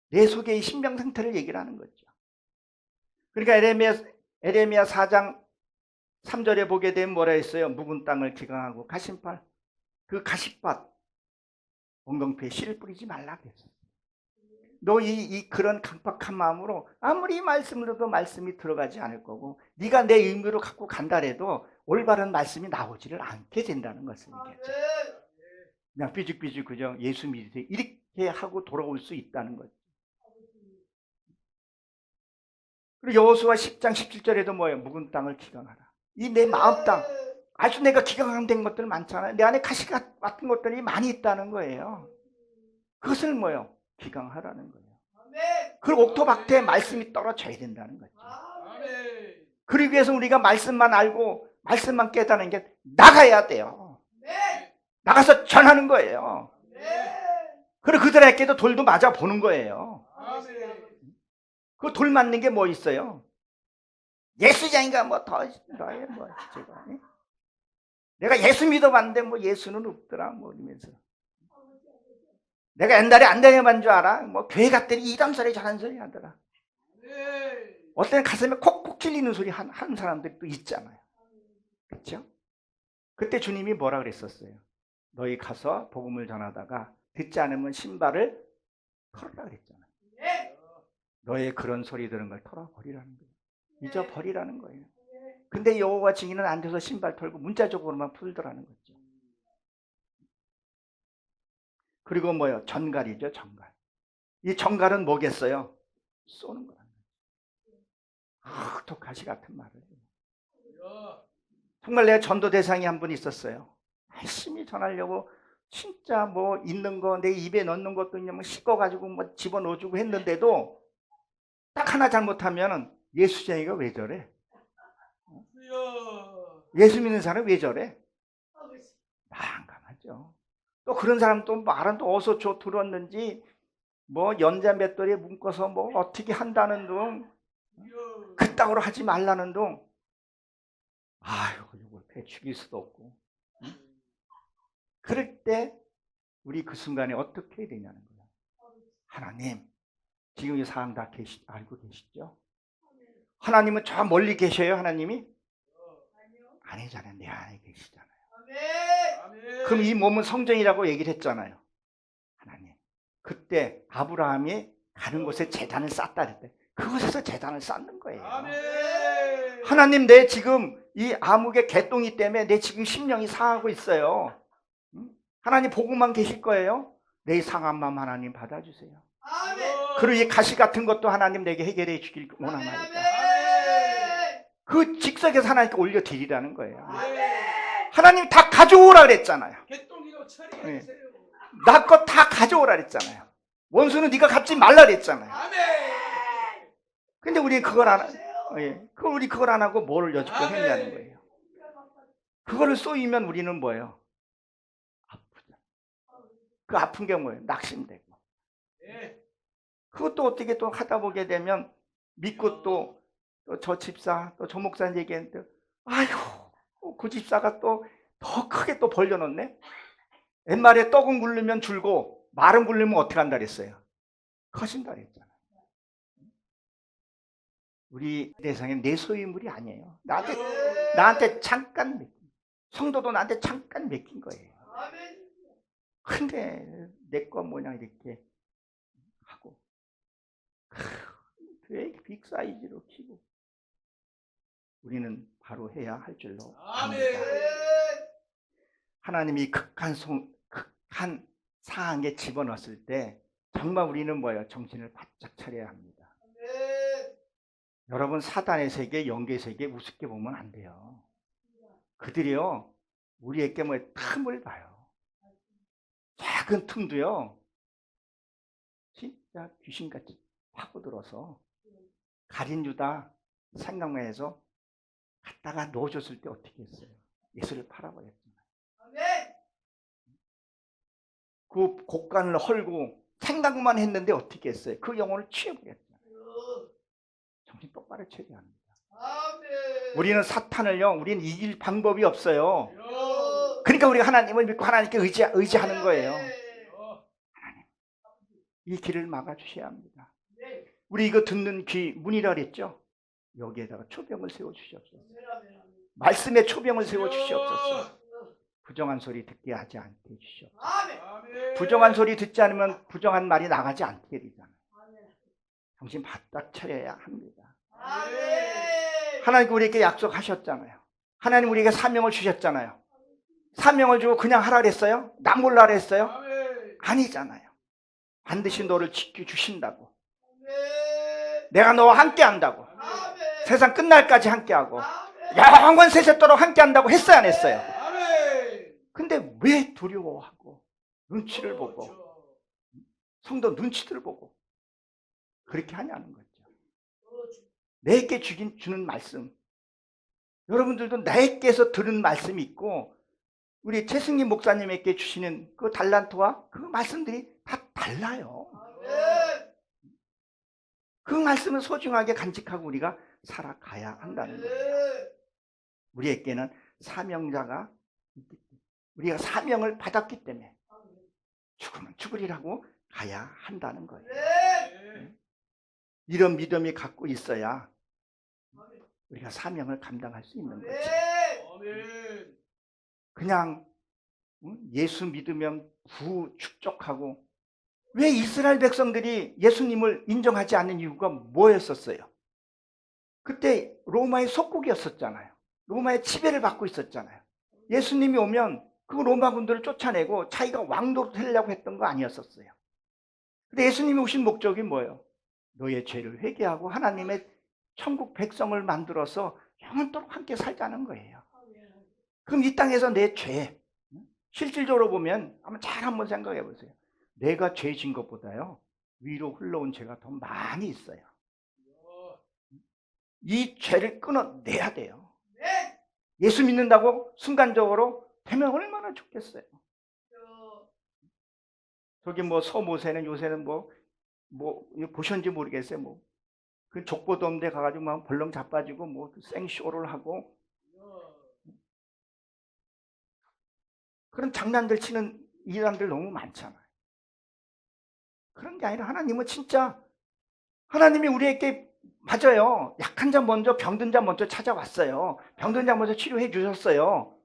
내 속에 이 신명 상태를 얘기를 하는 거죠. 그러니까 에레미야 4장 3절에 보게 되면 뭐라 했어요? 묵은 땅을 기강하고 가신팔 그 가시밭 엉겅퀴에 씨를 뿌리지 말라 그랬어요. 너 그런 강박한 마음으로 아무리 말씀을 들어도 말씀이 들어가지 않을 거고 네가 내 의미로 갖고 간다래도 올바른 말씀이 나오지를 않게 된다는 것을 얘기하죠. 그냥 삐죽삐죽 그죠? 예수 믿으세요 이렇게 하고 돌아올 수 있다는 거죠. 그리고 여호수아 10장 17절에도 뭐예요? 묵은 땅을 기강하라. 이 내 마음 땅 아주 내가 기강된 것들 많잖아요. 내 안에 가시 같은 것들이 많이 있다는 거예요. 그것을 뭐예요? 기강하라는 거예요. 그리고 옥토박대에 말씀이 떨어져야 된다는 거죠. 그러기 위해서 우리가 말씀만 알고 말씀만 깨닫는 게 나가야 돼요. 나가서 전하는 거예요. 그리고 그들에게도 돌도 맞아 보는 거예요. 그 돌 맞는 게 뭐 있어요? 예수자인가 뭐 더 너의 뭐 제가 내가 예수 믿어봤는데 뭐 예수는 없더라 뭐 이러면서 내가 옛날에 안 다녀본 줄 알아? 뭐 교회 갔더니 이런 소리 저런 소리 하더라. 어떤 가슴에 콕콕 찔리는 소리 하는 사람들이 또 있잖아요. 그렇죠? 그때 주님이 뭐라 그랬었어요? 너희 가서 복음을 전하다가 듣지 않으면 신발을 털으라 그랬잖아요. 너의 그런 소리 들은 걸 털어버리라는 거예요. 잊어버리라는 거예요. 근데 여호와 증인은 앉아서 신발 털고 문자적으로만 풀더라는 거죠. 그리고 뭐요? 전갈이죠, 전갈. 이 전갈은 뭐겠어요? 쏘는 거라는 거예요. 또 가시 같은 말을 해요. 정말 내가 전도 대상이 한 분 있었어요. 열심히 전하려고 진짜 뭐 있는 거 내 입에 넣는 것도 있냐 뭐 씻어가지고 뭐 집어넣어주고 했는데도 딱 하나 잘못하면 예수쟁이가 왜 저래? 예수 믿는 사람 왜 저래? 난감하죠. 또 그런 사람 또 말은 또 어디서 들었는지 뭐 연자 맷돌에 묶어서 뭐 어떻게 한다는 둥 그따구로 하지 말라는 둥 아유 이걸 배 죽일 수도 없고 그럴 때 우리 그 순간에 어떻게 해야 되냐는 거예요. 하나님 지금 이 상황 다 알고 계시죠? 하나님은 저 멀리 계셔요? 하나님이? 아니잖아요. 내 안에 계시잖아요. 그럼 이 몸은 성전이라고 얘기를 했잖아요. 하나님 그때 아브라함이 가는 곳에 제단을 쌓다 그랬대. 그곳에서 제단을 쌓는 거예요. 하나님 내 지금 이 암흑의 개똥이 때문에 내 지금 심령이 상하고 있어요. 하나님 보고만 계실 거예요. 내 상한 마음 하나님 받아주세요. 그리고 이 가시 같은 것도 하나님 내게 해결해 주길 원하나이다. 그 직석에서 하나님께 올려드리라는 거예요. 하나님 다 가져오라 그랬잖아요. 나 것 다 가져오라 그랬잖아요. 원수는 네가 갚지 말라 그랬잖아요. 근데 우리 그걸 안 우리 그걸 안 하고 뭐를 여지껏 했냐는 거예요. 그거를 쏘이면 우리는 뭐예요? 아프죠. 그 아픈 게 뭐예요? 낙심되고. 그것도 어떻게 또 하다 보게 되면 믿고 또 저 집사 또 저 목사님 얘기했는데 아이고 그 집사가 또 더 크게 또 벌려놓네. 옛말에 떡은 굴르면 줄고 말은 굴르면 어떻게 한다 그랬어요? 커진다 그랬잖아요. 우리 대상은 내 소유물이 아니에요. 나한테 잠깐 맡긴, 성도도 나한테 잠깐 맡긴 거예요. 근데 내 거 모양 이렇게 하고 되게 빅 사이즈로 키고 우리는 바로 해야 할 줄로 압니다. 하나님이 극한 상황에 집어넣었을 때 정말 우리는 뭐예요? 정신을 바짝 차려야 합니다. 여러분 사단의 세계, 영계의 세계 우습게 보면 안 돼요. 그들이요 우리에게 뭐 틈을 봐요. 작은 틈도요 진짜 귀신같이 파고들어서 가린 유다 생각만해서 갖다가 넣어줬을 때 어떻게 했어요? 예수를 팔아버렸잖아요. 그 곡간을 헐고 생각만 했는데 어떻게 했어요? 그 영혼을 취해버렸잖아요. 정신 똑바로 차려야 합니다. 우리는 사탄을요 우리는 이길 방법이 없어요. 그러니까 우리가 하나님을 믿고 하나님께 의지하는 거예요. 하나님 이 길을 막아주셔야 합니다. 우리 이거 듣는 귀 문이라 그랬죠? 여기에다가 초병을 세워주시옵소서. 말씀에 초병을 세워주시옵소서. 부정한 소리 듣게 하지 않게 해주시옵소서. 부정한 소리 듣지 않으면 부정한 말이 나가지 않게 되잖아요. 정신 바짝 차려야 합니다. 하나님 우리에게 약속하셨잖아요. 하나님 우리에게 사명을 주셨잖아요. 사명을 주고 그냥 하라 그랬어요? 나 몰라 그랬어요? 아니잖아요. 반드시 너를 지켜주신다고. 내가 너와 함께 한다고. 세상 끝날까지 함께 하고 영원 세세토록 함께 한다고 했어요 안 했어요? 근데 왜 두려워하고 눈치를 보고 성도 눈치를 보고 그렇게 하냐는 거죠. 내게 주는 말씀 여러분들도 나에게서 들은 말씀이 있고 우리 최승림 목사님에게 주시는 그 달란트와 그 말씀들이 다 달라요. 그 말씀을 소중하게 간직하고 우리가 살아가야 한다는 거예요. 우리에게는 사명자가 있기 때문에, 우리가 사명을 받았기 때문에 죽으면 죽으리라고 가야 한다는 거예요. 이런 믿음이 갖고 있어야 우리가 사명을 감당할 수 있는 거죠. 그냥 예수 믿으면 구 축적하고, 왜 이스라엘 백성들이 예수님을 인정하지 않는 이유가 뭐였었어요? 그때 로마의 속국이었었잖아요. 로마의 지배를 받고 있었잖아요. 예수님이 오면 그 로마군들을 쫓아내고 자기가 왕도 되려고 했던 거 아니었었어요. 근데 예수님이 오신 목적이 뭐예요? 너의 죄를 회개하고 하나님의 천국 백성을 만들어서 영원토록 함께 살자는 거예요. 그럼 이 땅에서 내 죄, 실질적으로 보면 잘 한번 생각해 보세요. 내가 죄 진 것보다요 위로 흘러온 죄가 더 많이 있어요. 이 죄를 끊어내야 돼요. 예수 믿는다고 순간적으로 되면 얼마나 좋겠어요. 저기 뭐 서모세는 요새는 뭐 보셨는지 모르겠어요. 그 족보도 없는데 가가지고 막 벌렁 자빠지고 뭐 생쇼를 하고 그런 장난들 치는 이단들 너무 많잖아요. 그런 게 아니라 하나님은 진짜, 하나님이 우리에게 맞아요. 약한 자 먼저, 병든 자 먼저 찾아왔어요. 병든 자 먼저 치료해 주셨어요.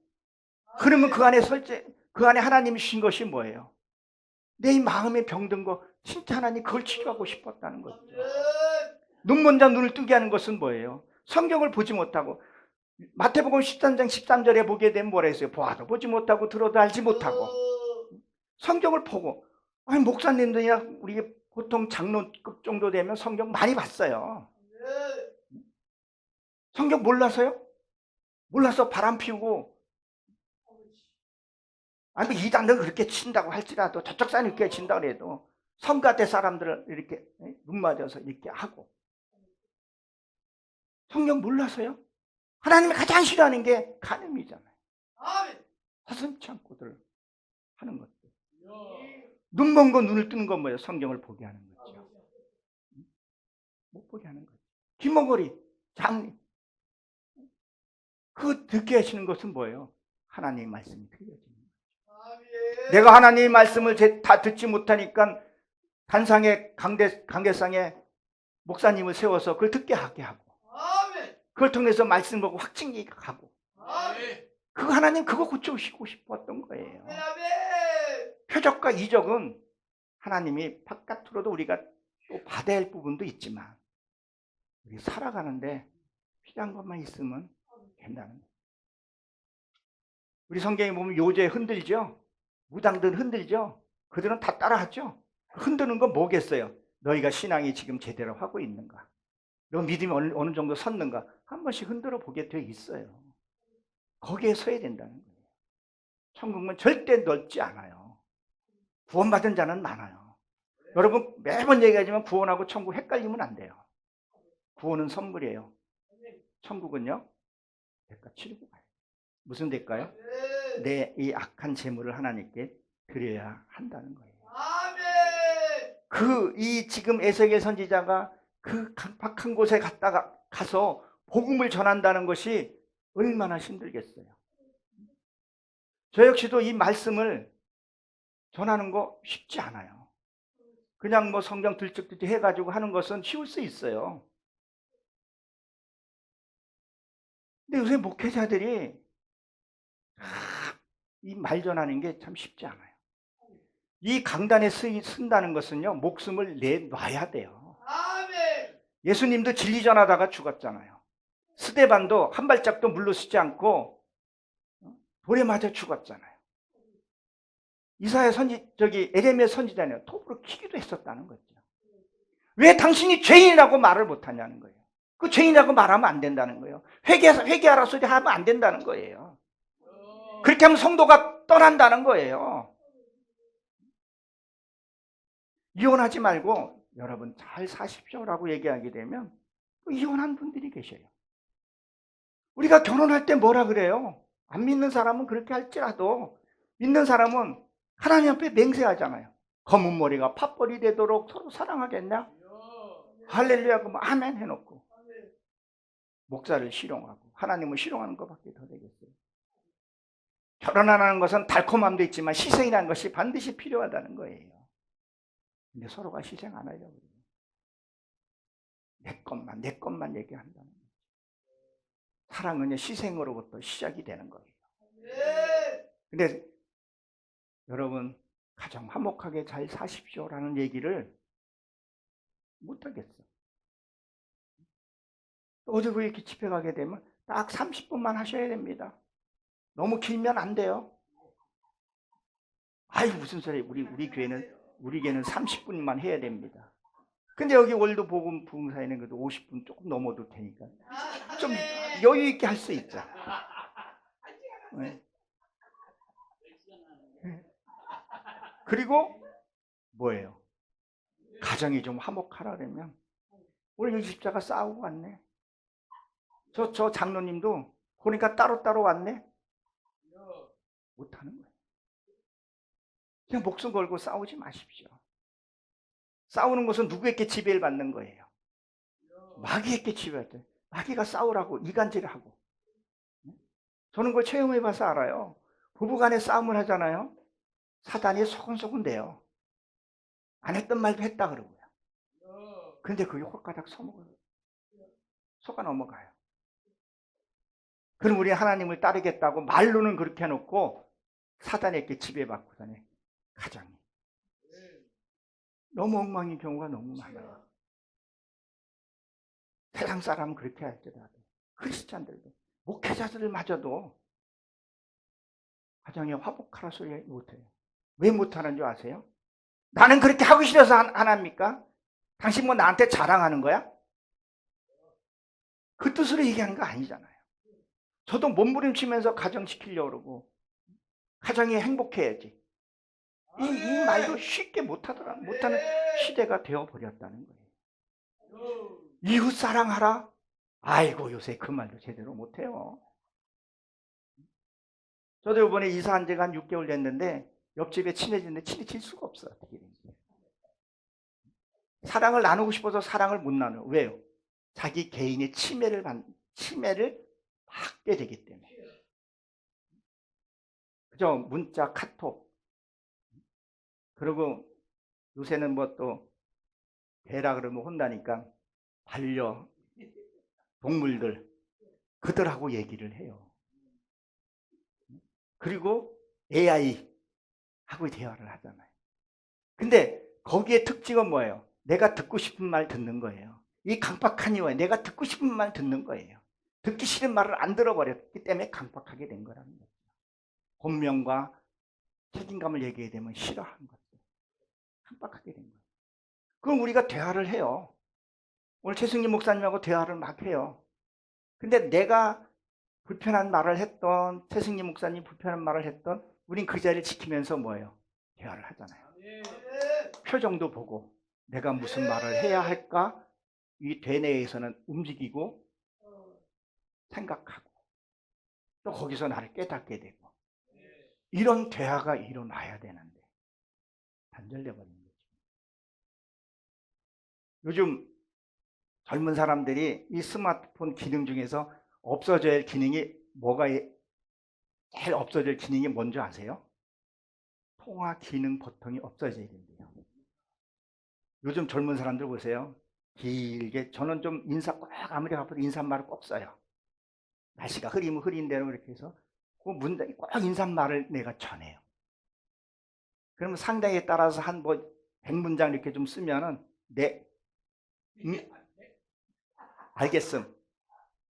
그러면 그 안에 하나님이 주신 것이 뭐예요? 내 이 마음에 병든 거 진짜 하나님 그걸 치료하고 싶었다는 거죠. 눈 먼저 눈을 뜨게 하는 것은 뭐예요? 성경을 보지 못하고, 마태복음 13장 13절에 보게 되면 뭐라 했어요? 보아도 보지 못하고 들어도 알지 못하고. 성경을 보고, 아니 목사님들이나 우리 보통 장로급 정도 되면 성경 많이 봤어요. 성경 몰라서요? 몰라서 바람 피우고, 아니 이단들 그렇게 친다고 할지라도, 저쪽 사람이 그렇게 친다고 해도 성가대 사람들을 이렇게 눈 맞아서 이렇게 하고, 성경 몰라서요? 하나님이 가장 싫어하는 게 간음이잖아요. 서슴치 않고들 하는 것들. 눈 먼 거 눈을 뜨는 건 뭐예요? 성경을 보게 하는 거죠. 못 보게 하는 거죠. 귀머거리, 장리, 그 듣게 하시는 것은 뭐예요? 하나님의 말씀이 들려지는 거죠. 내가 하나님의 말씀을 다 듣지 못하니까 단상에 강대상에 목사님을 세워서 그걸 듣게 하게 하고, 그걸 통해서 말씀 보고 확증이 가고, 그거 하나님 그거 고쳐오시고 싶었던 거예요. 표적과 이적은 하나님이 바깥으로도 우리가 또 받아야 할 부분도 있지만, 우리 살아가는데 필요한 것만 있으면 된다는 거예요. 우리 성경에 보면 요새 흔들죠? 무당들 흔들죠? 그들은 다 따라하죠? 흔드는 건 뭐겠어요? 너희가 신앙이 지금 제대로 하고 있는가? 너 믿음이 어느 정도 섰는가? 한 번씩 흔들어 보게 돼 있어요. 거기에 서야 된다는 거예요. 천국은 절대 넓지 않아요. 구원받은 자는 많아요. 여러분 매번 얘기하지만 구원하고 천국 헷갈리면 안 돼요. 구원은 선물이에요. 천국은요, 대가 치르고 가요. 무슨 대가요? 내 이 악한 재물을 하나님께 드려야 한다는 거예요. 이 지금 에스겔 선지자가 그 각박한 곳에 가서 복음을 전한다는 것이 얼마나 힘들겠어요. 저 역시도 이 말씀을 전하는 거 쉽지 않아요. 그냥 뭐 성경 들쭉들쭉 해가지고 하는 것은 쉬울 수 있어요. 근데 요새 목회자들이 이 말 전하는 게 참 쉽지 않아요. 이 강단에 쓴다는 것은요, 목숨을 내놔야 돼요. 예수님도 진리 전하다가 죽었잖아요. 스데반도 한 발짝도 물러서지 않고 돌에 맞아 죽었잖아요. 에레미야 선지자는 톱으로 키기도 했었다는 거죠. 왜 당신이 죄인이라고 말을 못하냐는 거예요. 그 죄인이라고 말하면 안 된다는 거예요. 회개하라 소리 하면 안 된다는 거예요. 그렇게 하면 성도가 떠난다는 거예요. 이혼하지 말고 여러분 잘 사십시오라고 얘기하게 되면 이혼한 분들이 계셔요. 우리가 결혼할 때 뭐라 그래요? 안 믿는 사람은 그렇게 할지라도 믿는 사람은 하나님 앞에 맹세하잖아요. 검은 머리가 팥벌이 되도록 서로 사랑하겠냐? 할렐루야 그러면 아멘 해놓고, 목사를 실용하고 하나님을 실용하는 것밖에 더 되겠어요. 결혼하는 것은 달콤함도 있지만 희생이라는 것이 반드시 필요하다는 거예요. 근데 서로가 희생 안 하려고 그래요. 내 것만 얘기한다는 거예요. 사랑은 희생으로부터 시작이 되는 거예요. 근데 여러분 가정 화목하게 잘 사십시오라는 얘기를 못하겠어. 어제 이렇게 집회 가게 되면 딱 30분만 하셔야 됩니다. 너무 길면 안 돼요. 아이 무슨 소리, 우리 교회는 30분만 해야 됩니다. 근데 여기 월드 복음 부흥사에는 그래도 50분 조금 넘어도 되니까 좀 여유 있게 할 수 있죠. 네. 그리고 뭐예요? 가정이 좀 화목하라면 오늘 여기 집사가 싸우고 왔네. 저 장로님도 보니까 따로따로 왔네. 못하는 거예요. 그냥 목숨 걸고 싸우지 마십시오. 싸우는 것은 누구에게 지배를 받는 거예요? 마귀에게 지배받죠. 마귀가 싸우라고 이간질을 하고. 저는 그걸 체험해봐서 알아요. 부부간에 싸움을 하잖아요. 사단이 소근소근 돼요. 안 했던 말도 했다 그러고요. 그런데 그게 홀가닥 속아 넘어가요. 그럼 우리 하나님을 따르겠다고 말로는 그렇게 해놓고 사단에게 지배받고 다녀. 가정이 너무 엉망인 경우가 너무 많아요. 세상 사람은 그렇게 할지라도 크리스찬들도 목회자들마저도 가정에 화목하라 소리 못해요. 왜 못하는 줄 아세요? 나는 그렇게 하고 싶어서 안 합니까? 당신 뭐 나한테 자랑하는 거야? 그 뜻으로 얘기하는 거 아니잖아요. 저도 몸부림치면서 가정 지키려고 그러고 가정이 행복해야지. 이 말도 쉽게 못하는 시대가 되어버렸다는 거예요. 이웃 사랑하라? 아이고 요새 그 말도 제대로 못해요. 저도 이번에 이사한 지가 한 6개월 됐는데 옆집에 친해지는데 친해질 수가 없어요. 어떻게 된지. 사랑을 나누고 싶어서 사랑을 못 나눠요. 왜요? 자기 개인의 침해를 받게 되기 때문에. 그죠? 문자, 카톡. 그리고 요새는 뭐 또 배라 그러면 혼나니까 반려 동물들 그들하고 얘기를 해요. 그리고 AI 하고 대화를 하잖아요. 근데 거기에 특징은 뭐예요? 내가 듣고 싶은 말 듣는 거예요. 이 강박한 이유에 내가 듣고 싶은 말 듣는 거예요. 듣기 싫은 말을 안 들어버렸기 때문에 강박하게 된 거라는 거죠. 본명과 책임감을 얘기해야 되면 싫어하는 거죠. 강박하게 된 거예요. 그럼 우리가 대화를 해요. 오늘 최승기 목사님하고 대화를 막 해요. 근데 내가 불편한 말을 했던 최승기 목사님 불편한 말을 했던 우린 그 자리를 지키면서 뭐예요? 대화를 하잖아요. 표정도 보고 내가 무슨 말을 해야 할까? 이 되뇌에서는 움직이고 생각하고 또 거기서 나를 깨닫게 되고 이런 대화가 일어나야 되는데 단절돼 버린 거죠. 요즘 젊은 사람들이 이 스마트폰 기능 중에서 없어져야 할 기능이 제일 없어질 기능이 뭔지 아세요? 통화 기능 버튼이 없어져야 된대요. 요즘 젊은 사람들 보세요. 길게 저는 좀 인사 꼭 아무리 바빠도 인사말을 꼭 써요. 날씨가 흐리면 흐린 대로 이렇게 해서 그 문장이 꼭 인사말을 내가 전해요. 그러면 상대에 따라서 한 100문장 이렇게 좀 쓰면은 알겠음.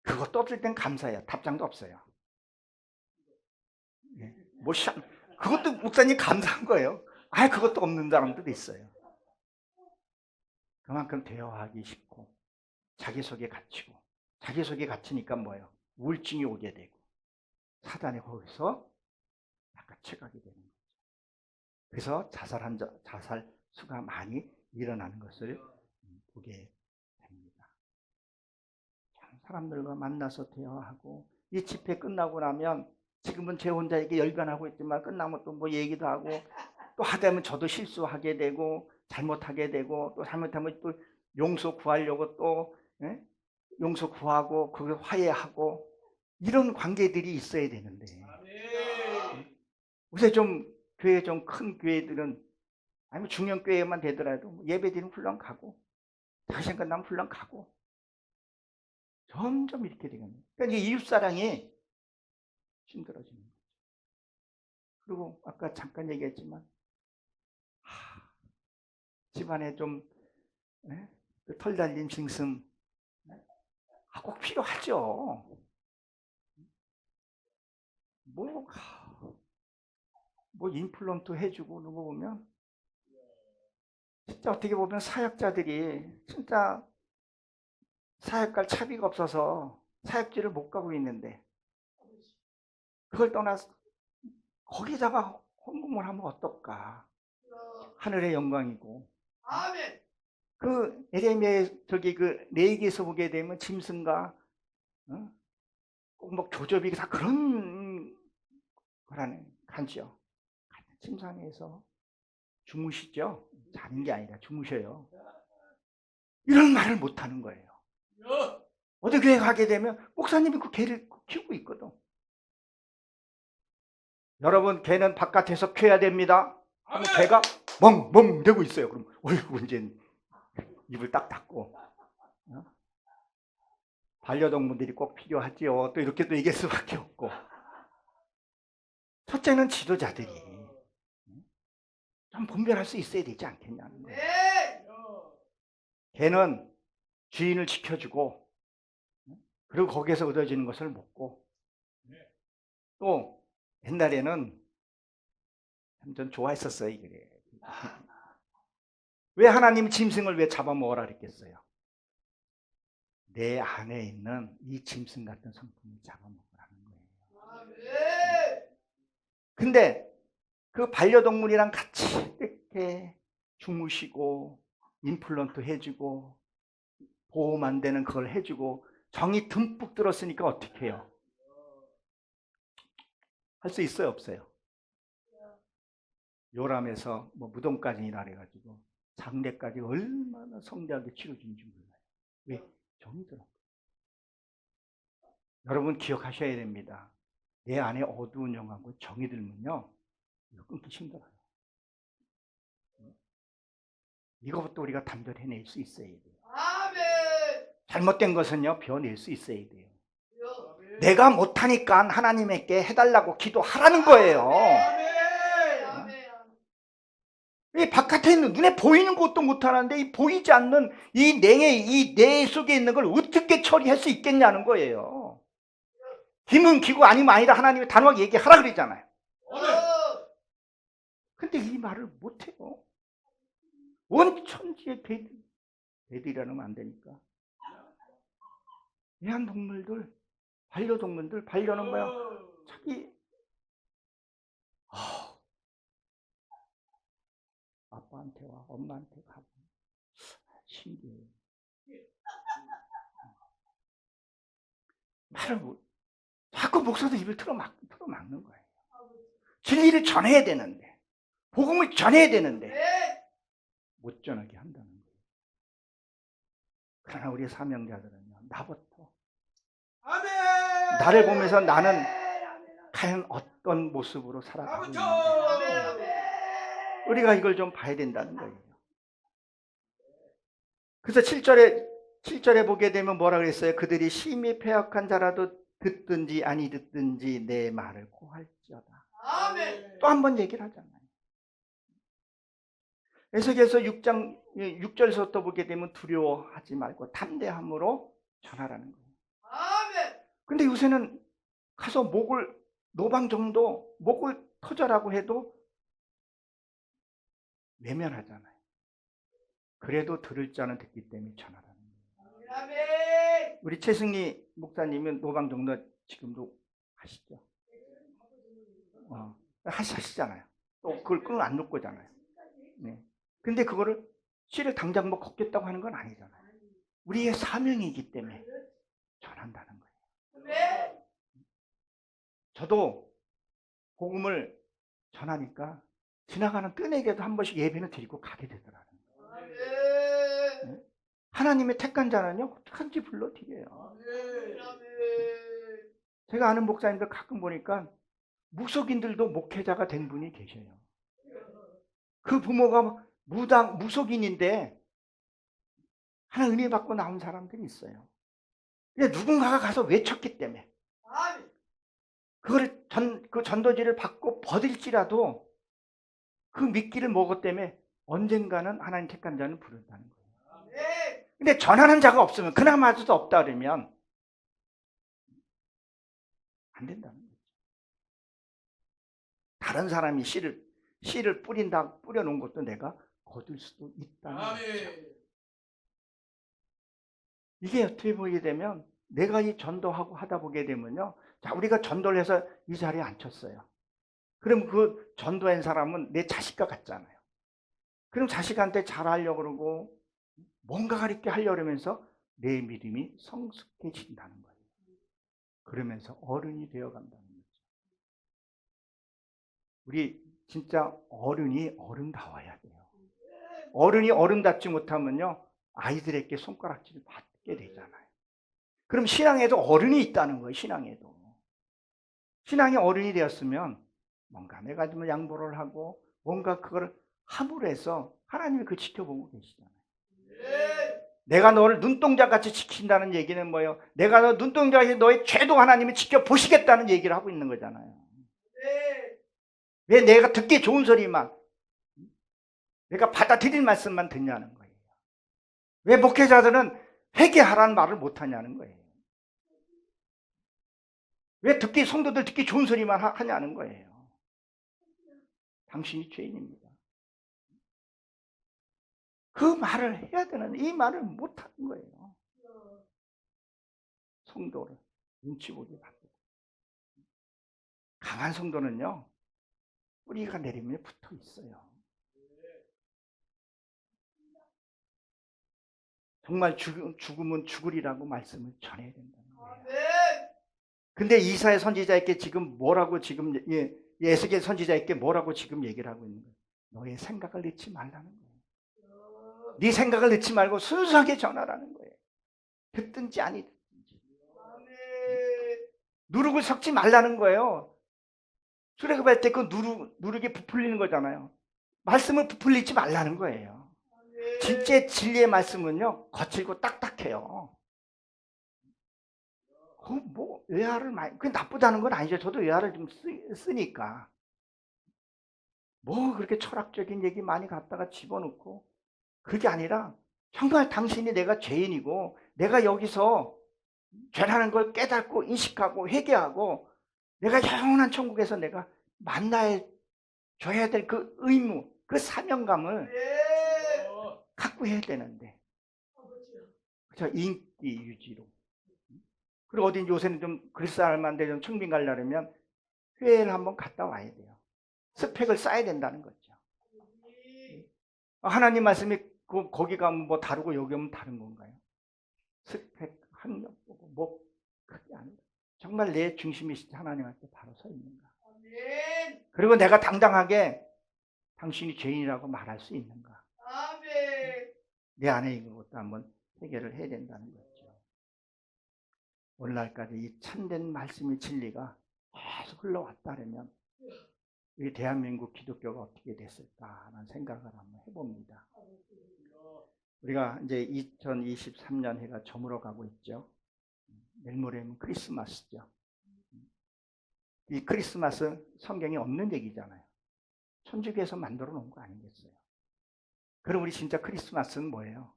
그것도 없을 땐 감사해요. 답장도 없어요. 그것도 목사님 감사한 거예요. 그것도 없는 사람들도 있어요. 그만큼 대화하기 쉽고 자기 속에 갇히고 자기 속에 갇히니까 뭐예요? 우울증이 오게 되고 사단이 거기서 낚아채가게 되는 거죠. 그래서 자살 수가 많이 일어나는 것을 보게 됩니다. 사람들과 만나서 대화하고 이 집회 끝나고 나면 지금은 제 혼자 이렇게 열변하고 있지만 끝나면 또 뭐 얘기도 하고 또 하다면 저도 실수하게 되고 잘못하게 되고 또 잘못하면 또 용서 구하려고 또 용서 구하고 그걸 화해하고 이런 관계들이 있어야 되는데 요새 좀 교회 좀 큰 교회들은 아니면 중형 교회만 되더라도 예배드리면 훌렁 가고 당신 끝나면 훌렁 가고 점점 이렇게 되겠네요. 그러니까 이게 이웃사랑이 힘들어지는 거죠. 그리고 아까 잠깐 얘기했지만 집안에 좀 털 달린 짐승 꼭 필요하죠. 뭐 임플란트 해주고 그런 거 보면 진짜 어떻게 보면 사역자들이 진짜 사역갈 차비가 없어서 사역지를 못 가고 있는데 그걸 떠나서 거기다가 헌금을 하면 어떨까? 하늘의 영광이고. 아멘. 그 에레미야 저기 그 레위기에서 보게 되면 짐승과 꼭 뭐 교접이 다 그런 거라는 간지요. 침상에서 주무시죠. 자는 게 아니라 주무셔요. 이런 말을 못 하는 거예요. 어디 교회 가게 되면 목사님이 그 개를 키우고 있거든. 여러분 개는 바깥에서 키워야 됩니다. 그럼 개가 멍멍 대고 있어요. 그럼 어이구 이제 입을 딱 닫고 반려동물들이 꼭 필요하지요. 또 이렇게 또 얘기할 수밖에 없고. 첫째는 지도자들이 좀 분별할 수 있어야 되지 않겠냐는 거예요. 개는 주인을 지켜주고 그리고 거기에서 얻어지는 것을 먹고 또 옛날에는 좀 좋아했었어요. 이게. 왜 하나님이 짐승을 왜 잡아먹으라 그랬겠어요? 내 안에 있는 이 짐승 같은 성품을 잡아먹으라는 거예요. 근데 그 반려동물이랑 같이 이렇게 주무시고 임플란트 해주고 보험 안 되는 그걸 해주고 정이 듬뿍 들었으니까 어떻게 해요? 할 수 있어요 없어요? 요람에서 뭐 무덤까지 일하려 가지고 장례까지 얼마나 성대하게 치러주는지 몰라요. 왜? 정이 들어. 여러분 기억하셔야 됩니다. 내 안에 어두운 영하고 정이 들면요 이거 끊기 힘들어요. 이거부터 우리가 단별해낼 수 있어야 돼요. 잘못된 것은요 베어낼 수 있어야 돼요. 내가 못하니까 하나님에게 해달라고 기도하라는 거예요. 이 바깥에 있는 눈에 보이는 것도 못하는데 이 보이지 않는 이 내 속에 있는 걸 어떻게 처리할 수 있겠냐는 거예요. 김은 기고 아니면 아니다 하나님이 단호하게 얘기하라 그러잖아요. 근데 이 말을 못해요. 온 천지의 개들이라면 안 되니까. 애완동물들, 반려동물들, 반려는 뭐야? 자기 아빠한테 와, 엄마한테 가고 신기해요. 말을 자꾸 목사도 입을 틀어막는 거예요. 진리를 전해야 되는데 복음을 전해야 되는데 못 전하게 한다는 거예요. 그러나 우리 사명자들은요 나부터 나를 보면서 나는 과연 어떤 모습으로 살아가고 있는지 우리가 이걸 좀 봐야 된다는 거예요. 그래서 7절에 보게 되면 뭐라 그랬어요? 그들이 심히 패역한 자라도 듣든지 아니 듣든지 내 말을 고할지어다. 또 한 번 얘기를 하잖아요. 에스겔서 6장 6절서부터 보게 되면 두려워하지 말고 담대함으로 전하라는 거예요. 근데 요새는 가서 노방 정도 목을 터져라고 해도 외면하잖아요. 그래도 들을 자는 듣기 때문에 전하라는 거예요. 우리 최승리 목사님은 노방 정도 지금도 하시죠? 하시잖아요. 또 그걸 끈 안 놓을 거잖아요. 네. 근데 그거를 씨를 당장 뭐 걷겠다고 하는 건 아니잖아요. 우리의 사명이기 때문에 전한다는 거예요. 저도 복음을 전하니까 지나가는 뜬에게도 한 번씩 예배는 드리고 가게 되더라고요. 하나님의 택한 자는요, 어떡한지 불러드려요. 제가 아는 목사님들 가끔 보니까 무속인들도 목회자가 된 분이 계셔요. 그 부모가 무속인인데 하나 은혜 받고 나온 사람들이 있어요. 근데 누군가가 가서 외쳤기 때문에 그 전도지를 받고 버릴지라도 그 미끼를 먹었기 때문에 언젠가는 하나님 택한 자는 부른다는 거예요. 근데 전하는 자가 없으면, 그나마도 없다 그러면 안 된다는 거죠. 다른 사람이 씨를 뿌려놓은 것도 내가 거둘 수도 있다는 거죠. 이게 어떻게 보게 되면 내가 이 전도하고 하다 보게 되면요. 자, 우리가 전도를 해서 이 자리에 앉혔어요. 그럼 그 전도한 사람은 내 자식과 같잖아요. 그럼 자식한테 잘하려고 그러고 뭔가 이렇게 하려고 하면서 내 믿음이 성숙해진다는 거예요. 그러면서 어른이 되어간다는 거죠. 우리 진짜 어른이 어른다워야 돼요. 어른이 어른답지 못하면요, 아이들에게 손가락질을 받게 되잖아요. 그럼 신앙에도 어른이 있다는 거예요. 신앙이 어른이 되었으면 뭔가 내가 좀 양보를 하고 뭔가 그걸 함으로 해서 하나님이 그걸 지켜보고 계시잖아요. 내가 너를 눈동자같이 지킨다는 얘기는 뭐예요? 내가 너 눈동자같이 너의 죄도 하나님이 지켜보시겠다는 얘기를 하고 있는 거잖아요. 왜 내가 듣기 좋은 소리만, 내가 받아들일 말씀만 듣냐는 거예요. 왜 목회자들은 회개하라는 말을 못하냐는 거예요. 왜 성도들 듣기 좋은 소리만 하냐는 거예요. 당신이 죄인입니다. 그 말을 해야 되는데 이 말을 못하는 거예요. 성도를 눈치 보게 받고. 강한 성도는요, 뿌리가 내리면 붙어 있어요. 정말 죽으면 죽으리라고 말씀을 전해야 된다는 거예요. 근데 이사야 선지자에게 지금 뭐라고 지금 에스겔 선지자에게 뭐라고 지금 얘기를 하고 있는 거예요? 너의 생각을 넣지 말라는 거예요. 네 생각을 넣지 말고 순수하게 전하라는 거예요. 듣든지 아니 듣든지. 누룩을 섞지 말라는 거예요. 출애굽할 때 그 누룩이 부풀리는 거잖아요. 말씀을 부풀리지 말라는 거예요. 진짜 진리의 말씀은요, 거칠고 딱딱해요. 뭐 외화를 많이, 그게 나쁘다는 건 아니죠. 저도 외화를 좀 쓰니까. 뭐 그렇게 철학적인 얘기 많이 갖다가 집어넣고, 그게 아니라 정말 당신이 내가 죄인이고 내가 여기서 죄라는 걸 깨닫고 인식하고 회개하고 내가 영원한 천국에서 내가 만나줘야 될 그 의무, 그 사명감을 갖고 해야 되는데, 그렇죠? 인기 유지로. 그리고 어딘지 요새는 좀 그리스도인한테 좀 청빙 가려면 회의를 한번 갔다 와야 돼요. 스펙을 쌓아야 된다는 거죠. 하나님 말씀이 거기 가면 뭐 다르고 여기 오면 다른 건가요? 스펙, 학력 보고 뭐 그게 아니라 정말 내 중심이신 하나님한테 바로 서 있는가. 그리고 내가 당당하게 당신이 죄인이라고 말할 수 있는가. 내 안에 있는 것도 한번 해결을 해야 된다는 거죠. 오늘날까지 이 참된 말씀의 진리가 계속 흘러왔다면 이 대한민국 기독교가 어떻게 됐을까라는 생각을 한번 해봅니다. 우리가 이제 2023년 해가 저물어 가고 있죠. 내일 모레면 크리스마스죠. 이 크리스마스 성경에 없는 얘기잖아요. 천주교에서 만들어 놓은 거 아니겠어요? 그럼 우리 진짜 크리스마스는 뭐예요?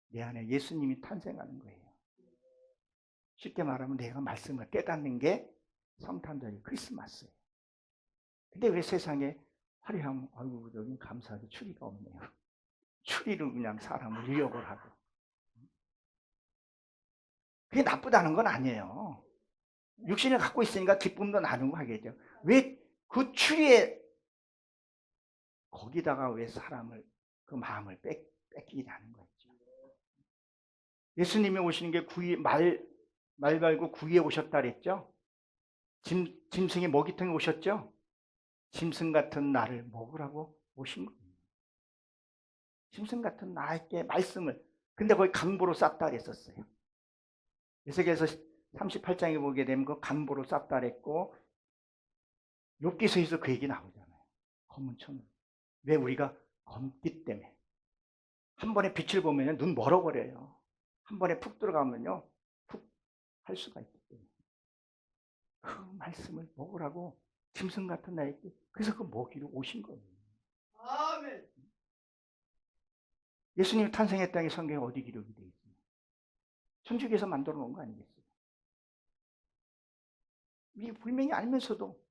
내 안에 예수님이 탄생하는 거예요. 쉽게 말하면 내가 말씀을 깨닫는 게 성탄절이 크리스마스예요. 근데 왜 세상에 화려하면 아이고 여긴 감사하게 추리가 없네요. 추리를 그냥 사람을 유혹을 하고. 그게 나쁘다는 건 아니에요. 육신을 갖고 있으니까 기쁨도 나누고 하겠죠. 왜 그 추리에 거기다가 왜 사람을 그 마음을 뺏기냐는 거죠. 예수님이 오시는 게 말 걸고 구이에 오셨다 그랬죠. 짐승의 먹이통에 오셨죠. 짐승 같은 나를 먹으라고 오신 거예요. 짐승 같은 나에게 말씀을, 근데 거기 강보로 쌌다 그랬었어요. 에스겔서 38장에 보게 되면 그 강보로 쌌다 그랬고, 욥기서에서 그 얘기 나오잖아요. 검은 천으로. 왜? 우리가 검기 때문에. 한 번에 빛을 보면 눈 멀어버려요. 한 번에 푹 들어가면요, 푹 할 수가 있기 때문에. 그 말씀을 먹으라고 짐승 같은 나에게, 그래서 그 먹이로 오신 거예요. 아멘. 예수님이 탄생했다는 게 성경에 어디 기록이 되어 있어요? 천주교에서 만들어 놓은 거 아니겠어요? 우리 분명히 알면서도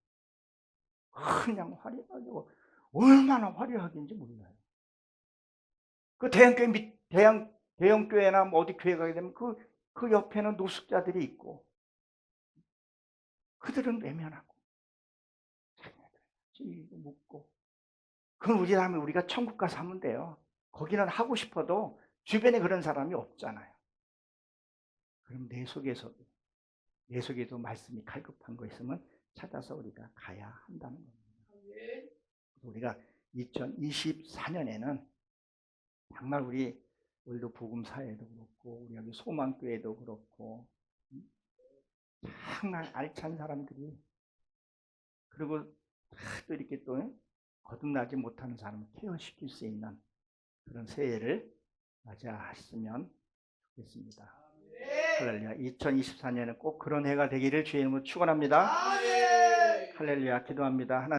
그냥 화려하고, 얼마나 화려하긴지 몰라요. 그 대형교회나 뭐 어디 교회 가게 되면 그 옆에는 노숙자들이 있고, 그들은 외면하고, 자기네들 묻고, 그건 우리라면 우리가 천국 가서 하면 돼요. 거기는 하고 싶어도 주변에 그런 사람이 없잖아요. 그럼 내 속에도 말씀이 갈급한 거 있으면 찾아서 우리가 가야 한다는 겁니다. 우리가 2024년에는 정말 우리 월드 복음 사회도 그렇고, 우리 여기 소망교회도 그렇고, 정말 알찬 사람들이, 그리고 또 이렇게 또 거듭나지 못하는 사람을 케어시킬 수 있는 그런 새해를 맞이하셨으면 좋겠습니다. 할렐루야. 2024년은 꼭 그런 해가 되기를 주의 이름으로 축원합니다. 할렐루야. 기도합니다. 하나님